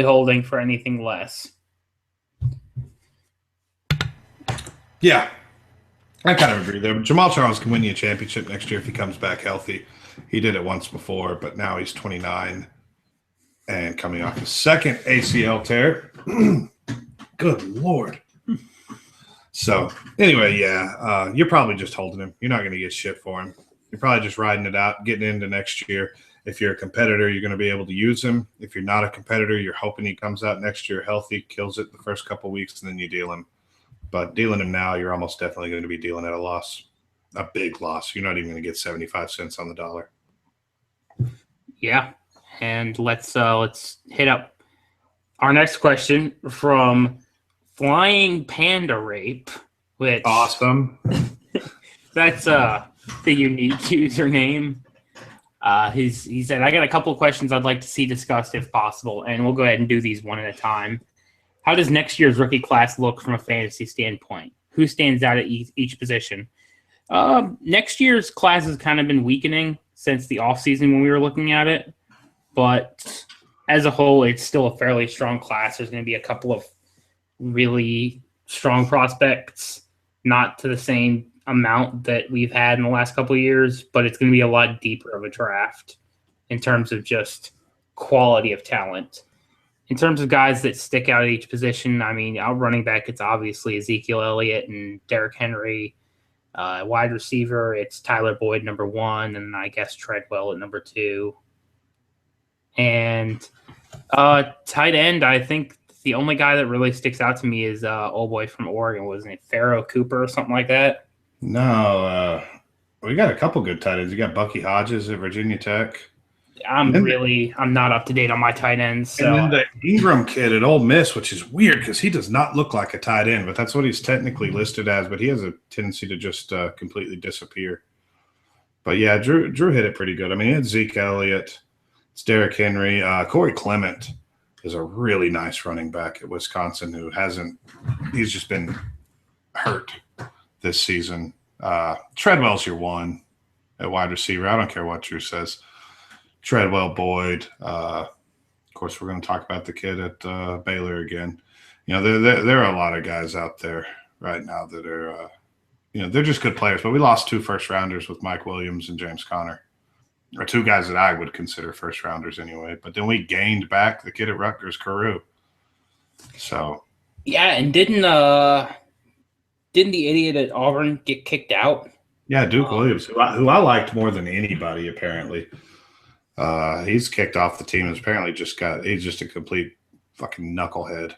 [SPEAKER 1] holding for anything less.
[SPEAKER 2] Yeah, I kind of agree there. Jamal Charles can win you a championship next year if he comes back healthy. He did it once before, but now he's 29 and coming off his second ACL tear. Good Lord. So, anyway, yeah, you're probably just holding him. You're not going to get shit for him. You're probably just riding it out, getting into next year. If you're a competitor, you're going to be able to use him. If you're not a competitor, you're hoping he comes out next year healthy, kills it the first couple of weeks, and then you deal him. But dealing him now, you're almost definitely going to be dealing at a loss, a big loss. You're not even going to get 75 cents on the dollar.
[SPEAKER 1] Yeah, and let's hit up our next question from Flying Panda Rape, which
[SPEAKER 2] awesome.
[SPEAKER 1] That's the unique username. He said, I got a couple of questions I'd like to see discussed if possible, and we'll go ahead and do these one at a time. How does next year's rookie class look from a fantasy standpoint? Who stands out at each position? Next year's class has kind of been weakening since the offseason when we were looking at it. But as a whole, it's still a fairly strong class. There's going to be a couple of really strong prospects, not to the same amount that we've had in the last couple of years, but it's going to be a lot deeper of a draft in terms of just quality of talent. In terms of guys that stick out at each position, I mean, out running back, it's obviously Ezekiel Elliott and Derrick Henry. Wide receiver, it's Tyler Boyd, number 1, and I guess Treadwell at number 2. And tight end, I think the only guy that really sticks out to me is old boy from Oregon. Wasn't it Pharaoh Cooper or something like that?
[SPEAKER 2] No, we got a couple good tight ends. You got Bucky Hodges at Virginia Tech.
[SPEAKER 1] I'm not up to date on my tight ends. So.
[SPEAKER 2] And then the Ingram kid at Ole Miss, which is weird because he does not look like a tight end, but that's what he's technically listed as. But he has a tendency to just completely disappear. But yeah, Drew hit it pretty good. I mean, he had Zeke Elliott, it's Derrick Henry, Corey Clement is a really nice running back at Wisconsin he's just been hurt this season. Treadwell's your one at wide receiver. I don't care what Drew says. Treadwell, Boyd. Of course, we're going to talk about the kid at Baylor again. You know, there are a lot of guys out there right now that are, they're just good players. But we lost 2 first-rounders with Mike Williams and James Conner, or 2 guys that I would consider first-rounders anyway. But then we gained back the kid at Rutgers, Carew. So.
[SPEAKER 1] Yeah, and didn't the idiot at Auburn get kicked out?
[SPEAKER 2] Yeah, Duke Williams, who I liked more than anybody apparently. He's kicked off the team. And apparently, he's just a complete fucking knucklehead.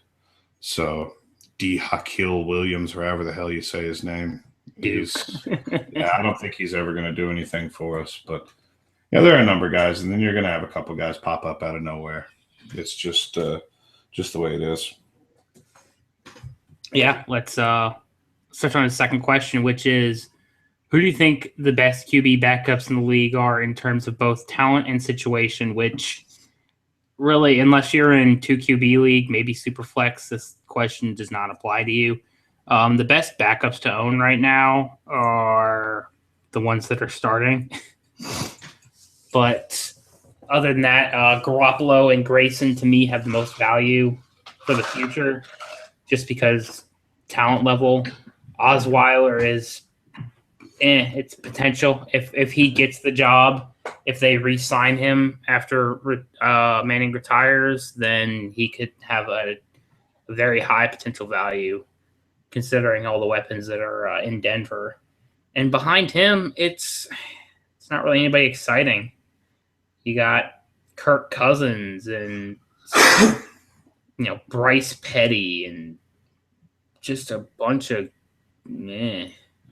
[SPEAKER 2] So, D. Hakeem Williams, wherever the hell you say his name, I don't think he's ever going to do anything for us. But yeah, there are a number of guys, and then you're going to have a couple guys pop up out of nowhere. It's just the way it is.
[SPEAKER 1] Yeah, let's touch on the second question, which is, who do you think the best QB backups in the league are in terms of both talent and situation, which really, unless you're in 2 QB league, maybe Superflex, this question does not apply to you. The best backups to own right now are the ones that are starting. But other than that, Garoppolo and Grayson, to me, have the most value for the future just because talent level. Osweiler is it's potential. If he gets the job, if they re-sign him after Manning retires, then he could have a very high potential value considering all the weapons that are in Denver. And behind him, it's not really anybody exciting. You got Kirk Cousins and Bryce Petty and just a bunch of meh.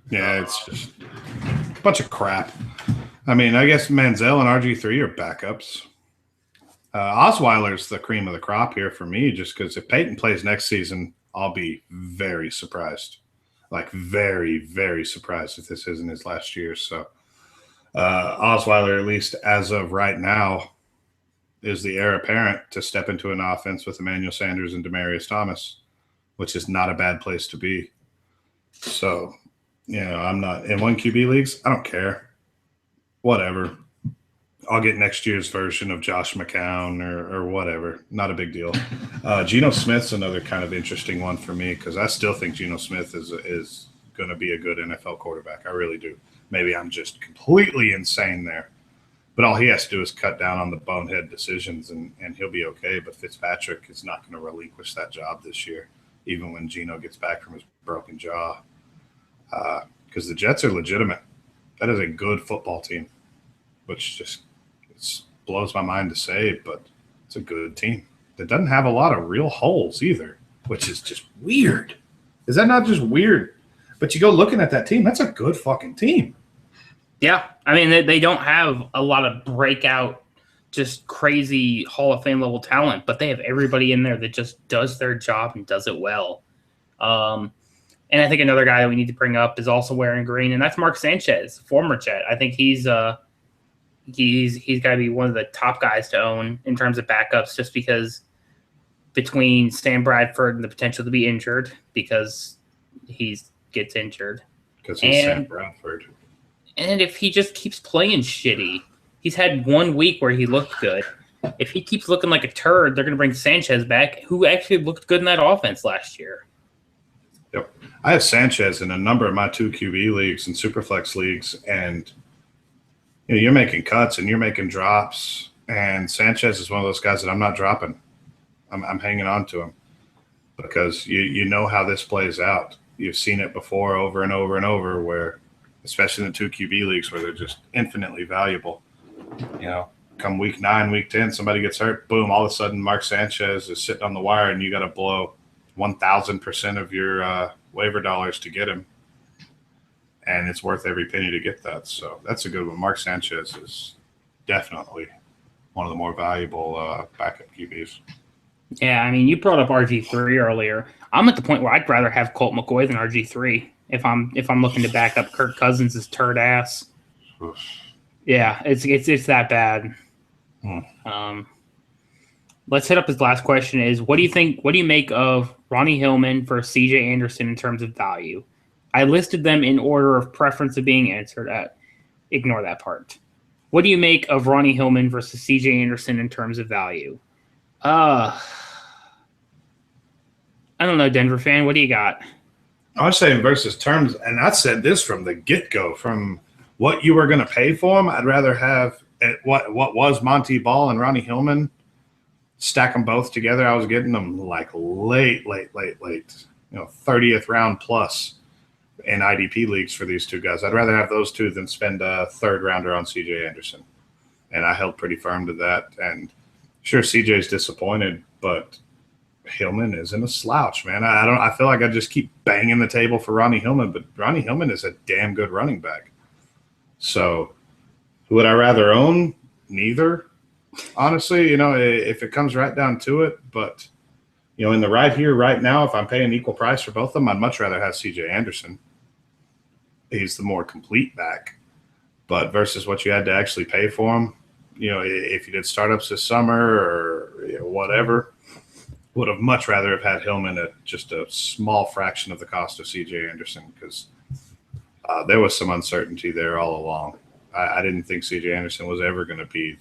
[SPEAKER 2] Yeah, it's just a bunch of crap. I mean, I guess Manziel and RG3 are backups. Osweiler's the cream of the crop here for me, just because if Peyton plays next season, I'll be very surprised. Like, very, very surprised if this isn't his last year. So, Osweiler, at least as of right now, is the heir apparent to step into an offense with Emmanuel Sanders and Demaryius Thomas, which is not a bad place to be. So, I'm not in 1 QB leagues. I don't care. Whatever. I'll get next year's version of Josh McCown or whatever. Not a big deal. Geno Smith's another kind of interesting one for me because I still think Geno Smith is going to be a good NFL quarterback. I really do. Maybe I'm just completely insane there. But all he has to do is cut down on the bonehead decisions, and he'll be okay. But Fitzpatrick is not going to relinquish that job this year, even when Geno gets back from his broken jaw. Because the Jets are legitimate. That is a good football team, which just blows my mind to say, but it's a good team. That doesn't have a lot of real holes either, which is just weird. Is that not just weird? But you go looking at that team, that's a good fucking team.
[SPEAKER 1] Yeah, I mean, they don't have a lot of breakout, just crazy Hall of Fame level talent, but they have everybody in there that just does their job and does it well. And I think another guy that we need to bring up is also wearing green, and that's Mark Sanchez, former Jet. I think he's got to be one of the top guys to own in terms of backups, just because between Sam Bradford and the potential to be injured because he gets injured.
[SPEAKER 2] Because he's Sam Bradford.
[SPEAKER 1] And if he just keeps playing shitty, he's had 1 week where he looked good. If he keeps looking like a turd, they're going to bring Sanchez back, who actually looked good in that offense last year.
[SPEAKER 2] Yep. I have Sanchez in a number of my 2 QB leagues and Superflex leagues, and you're making cuts and you're making drops, and Sanchez is one of those guys that I'm not dropping. I'm hanging on to him because you know how this plays out. You've seen it before over and over and over where – especially in the 2 QB leagues where they're just infinitely valuable. Come week 9, week 10, somebody gets hurt, boom, all of a sudden Mark Sanchez is sitting on the wire and you got to blow 1,000% of your waiver dollars to get him. And it's worth every penny to get that. So that's a good one. Mark Sanchez is definitely one of the more valuable backup QBs.
[SPEAKER 1] Yeah, I mean, you brought up RG3 earlier. I'm at the point where I'd rather have Colt McCoy than RG3 if I'm looking to back up Kirk Cousins' turd ass.
[SPEAKER 2] Oof.
[SPEAKER 1] Yeah, it's that bad. Let's hit up his last question is, what do you make of Ronnie Hillman versus CJ Anderson in terms of value? I listed them in order of preference of being answered at. Ignore that part. What do you make of Ronnie Hillman versus CJ Anderson in terms of value? I don't know, Denver fan. What do you got?
[SPEAKER 2] I would say in versus terms, and I said this from the get-go, from what you were going to pay for him, I'd rather have what was Monty Ball and Ronnie Hillman, stack them both together. I was getting them like late, 30th round plus in IDP leagues for these two guys. I'd rather have those two than spend a third rounder on CJ Anderson. And I held pretty firm to that. And sure, CJ's disappointed, but Hillman isn't a slouch, man. I feel like I just keep banging the table for Ronnie Hillman, but Ronnie Hillman is a damn good running back. So who would I rather own? Neither. Honestly, if it comes right down to it, but in the right here, right now, if I'm paying equal price for both of them, I'd much rather have CJ Anderson. He's the more complete back. But versus what you had to actually pay for him, if you did startups this summer or whatever, would have much rather have had Hillman at just a small fraction of the cost of CJ Anderson because there was some uncertainty there all along. I didn't think CJ Anderson was ever going to be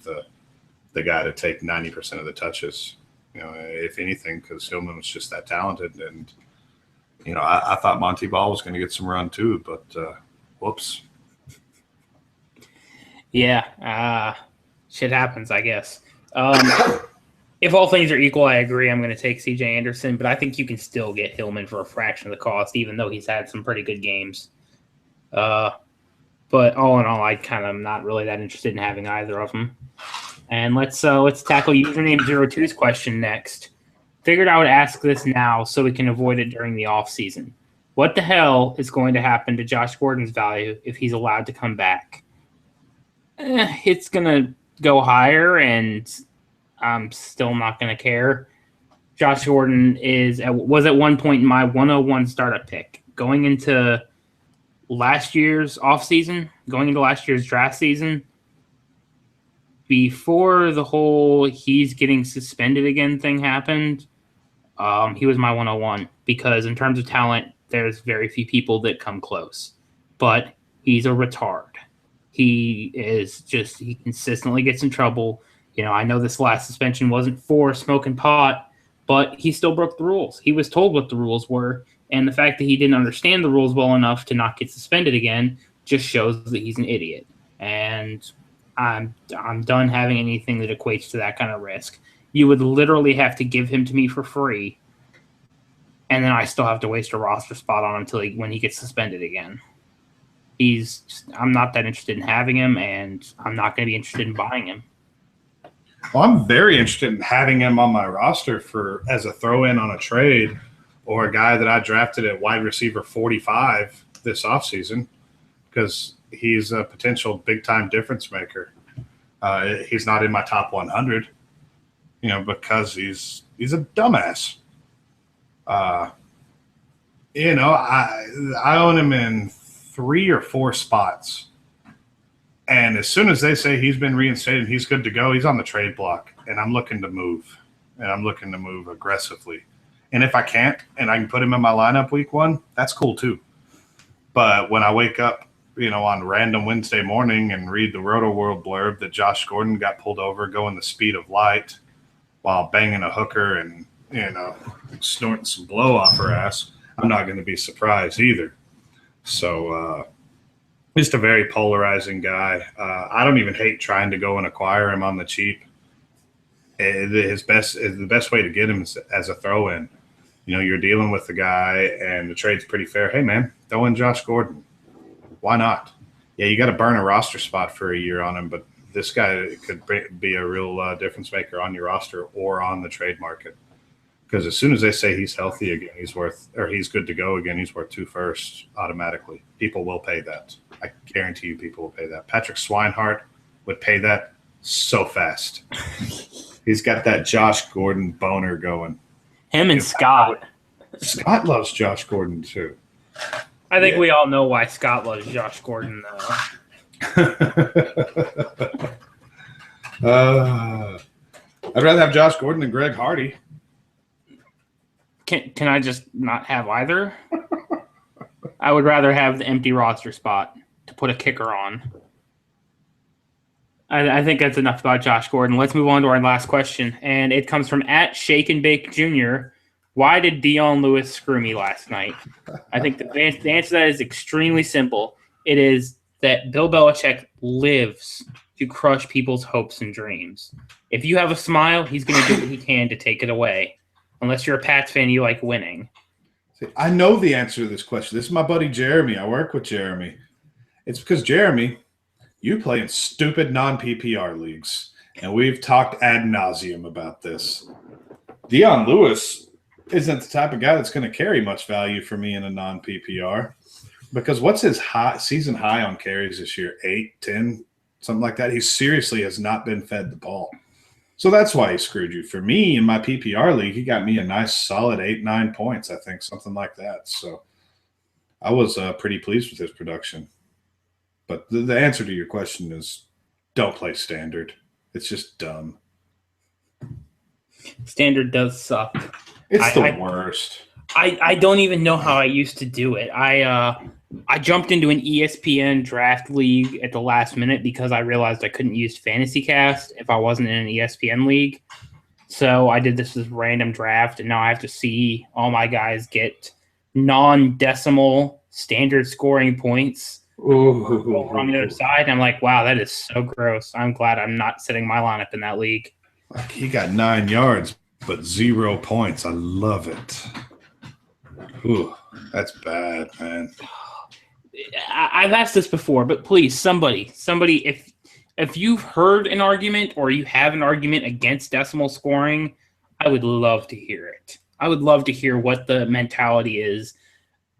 [SPEAKER 2] the guy to take 90% of the touches, if anything, because Hillman was just that talented. And, I thought Monty Ball was going to get some run too, but whoops.
[SPEAKER 1] Yeah, shit happens, I guess. If all things are equal, I agree. I'm going to take CJ Anderson, but I think you can still get Hillman for a fraction of the cost, even though he's had some pretty good games. But all in all, I kind of am not really that interested in having either of them. And let's tackle username 02's question next. Figured I would ask this now so we can avoid it during the off season. What the hell is going to happen to Josh Gordon's value if he's allowed to come back? It's going to go higher, and I'm still not going to care. Josh Gordon was at one point my 101 startup pick. Going into last year's offseason, going into last year's draft season, before the whole he's getting suspended again thing happened, he was my 101 because in terms of talent, there's very few people that come close. But he's a retard. He consistently gets in trouble. I know this last suspension wasn't for smoking pot, but he still broke the rules. He was told what the rules were, and the fact that he didn't understand the rules well enough to not get suspended again just shows that he's an idiot. And I'm done having anything that equates to that kind of risk. You would literally have to give him to me for free, and then I still have to waste a roster spot on him when he gets suspended again. I'm not that interested in having him, and I'm not going to be interested in buying him.
[SPEAKER 2] Well, I'm very interested in having him on my roster as a throw-in on a trade or a guy that I drafted at wide receiver 45 this offseason because he's a potential big-time difference maker. He's not in my top 100, because he's a dumbass. I own him in 3 or 4 spots. And as soon as they say he's been reinstated, he's good to go, he's on the trade block. And I'm looking to move. And I'm looking to move aggressively. And if I can't and I can put him in my lineup week 1, that's cool too. But when I wake up, on random Wednesday morning and read the Roto World blurb that Josh Gordon got pulled over going the speed of light while banging a hooker and, snorting some blow off her ass, I'm not going to be surprised either. So, just a very polarizing guy. I don't even hate trying to go and acquire him on the cheap. The best way to get him is as a throw-in. You're dealing with the guy, and the trade's pretty fair. Hey, man, throw in Josh Gordon. Why not? Yeah, you got to burn a roster spot for a year on him, but this guy could be a real difference maker on your roster or on the trade market. Because as soon as they say he's healthy again, he's good to go again, he's worth 2 firsts automatically. People will pay that. I guarantee you people will pay that. Patrick Swinehart would pay that so fast. He's got that Josh Gordon boner going.
[SPEAKER 1] Him and Scott.
[SPEAKER 2] Scott loves Josh Gordon too.
[SPEAKER 1] I think we all know why Scott loves Josh Gordon, though.
[SPEAKER 2] I'd rather have Josh Gordon than Greg Hardy.
[SPEAKER 1] Can I just not have either? I would rather have the empty roster spot to put a kicker on. I think that's enough about Josh Gordon. Let's move on to our last question, and it comes from @ShakeandBake Jr. Why did Dion Lewis screw me last night? I think the answer to that is extremely simple. It is that Bill Belichick lives to crush people's hopes and dreams. If you have a smile, he's going to do what he can to take it away. Unless you're a Pats fan, you like winning.
[SPEAKER 2] See, I know the answer to this question. This is my buddy Jeremy. I work with Jeremy. It's because, Jeremy, you play in stupid non-PPR leagues, and we've talked ad nauseum about this. Dion Lewis isn't the type of guy that's going to carry much value for me in a non-PPR because what's his season high on carries this year? 8, 10, something like that. He seriously has not been fed the ball. So that's why he screwed you. For me, in my PPR league, he got me a nice solid 8, 9 points, I think, something like that. So I was pretty pleased with his production. But the answer to your question is don't play standard. It's just dumb.
[SPEAKER 1] Standard does suck.
[SPEAKER 2] It's the worst.
[SPEAKER 1] I don't even know how I used to do it. I jumped into an ESPN draft league at the last minute because I realized I couldn't use FantasyCast if I wasn't in an ESPN league. So I did this random draft, and now I have to see all my guys get non-decimal standard scoring points. Over on the other side, and I'm like, wow, that is so gross. I'm glad I'm not setting my lineup in that league.
[SPEAKER 2] Like he got 9 yards, but 0 points. I love it. Ooh, that's bad, man.
[SPEAKER 1] I've asked this before, but please, somebody, if you've heard an argument or you have an argument against decimal scoring, I would love to hear it. I would love to hear what the mentality is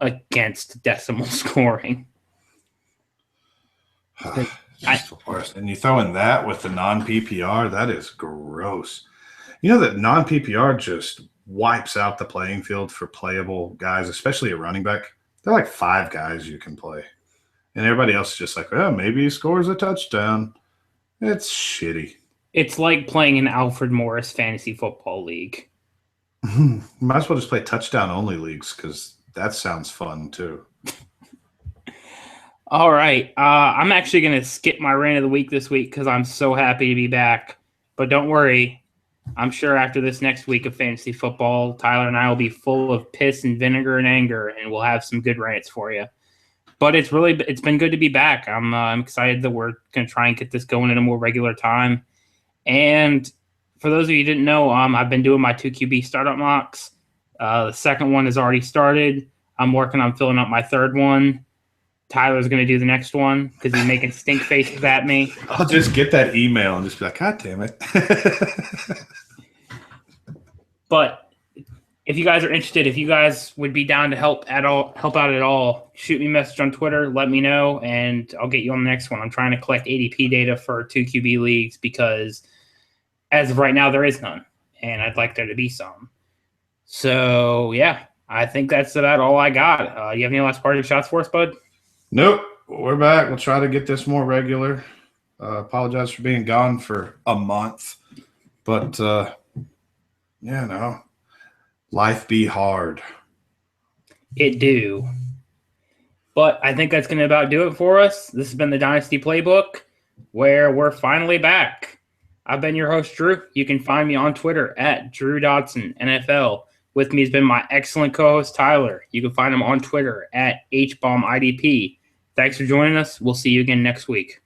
[SPEAKER 1] against decimal scoring.
[SPEAKER 2] Just the worst. And you throw in that with the non-PPR, that is gross. You know that non-PPR just wipes out the playing field for playable guys, especially a running back. They're like 5 guys you can play. And everybody else is just like, oh, maybe he scores a touchdown. It's shitty.
[SPEAKER 1] It's like playing an Alfred Morris fantasy football league.
[SPEAKER 2] Might as well just play touchdown-only leagues because that sounds fun too.
[SPEAKER 1] All right. I'm actually going to skip my rant of the week this week because I'm so happy to be back. But don't worry. I'm sure after this next week of fantasy football, Tyler and I will be full of piss and vinegar and anger, and we'll have some good rants for you. But it's been good to be back. I'm excited that we're going to try and get this going at a more regular time. And for those of you who didn't know, I've been doing my 2 QB startup mocks. The second one has already started. I'm working on filling up my third one. Tyler's going to do the next one because he's making stink faces at me.
[SPEAKER 2] I'll just get that email and just be like, God damn it.
[SPEAKER 1] But if you guys are interested, if you guys would be down to help out at all, shoot me a message on Twitter, let me know, and I'll get you on the next one. I'm trying to collect ADP data for 2 QB leagues because as of right now, there is none, and I'd like there to be some. So, yeah, I think that's about all I got. You have any last parting shots for us, bud?
[SPEAKER 2] Nope. We're back. We'll try to get this more regular. Apologize for being gone for a month. But, life be hard.
[SPEAKER 1] It do. But I think that's going to about do it for us. This has been the Dynasty Playbook, where we're finally back. I've been your host, Drew. You can find me on Twitter at Drew Dotson NFL. With me has been my excellent co-host, Tyler. You can find him on Twitter at HBombIDP. Thanks for joining us. We'll see you again next week.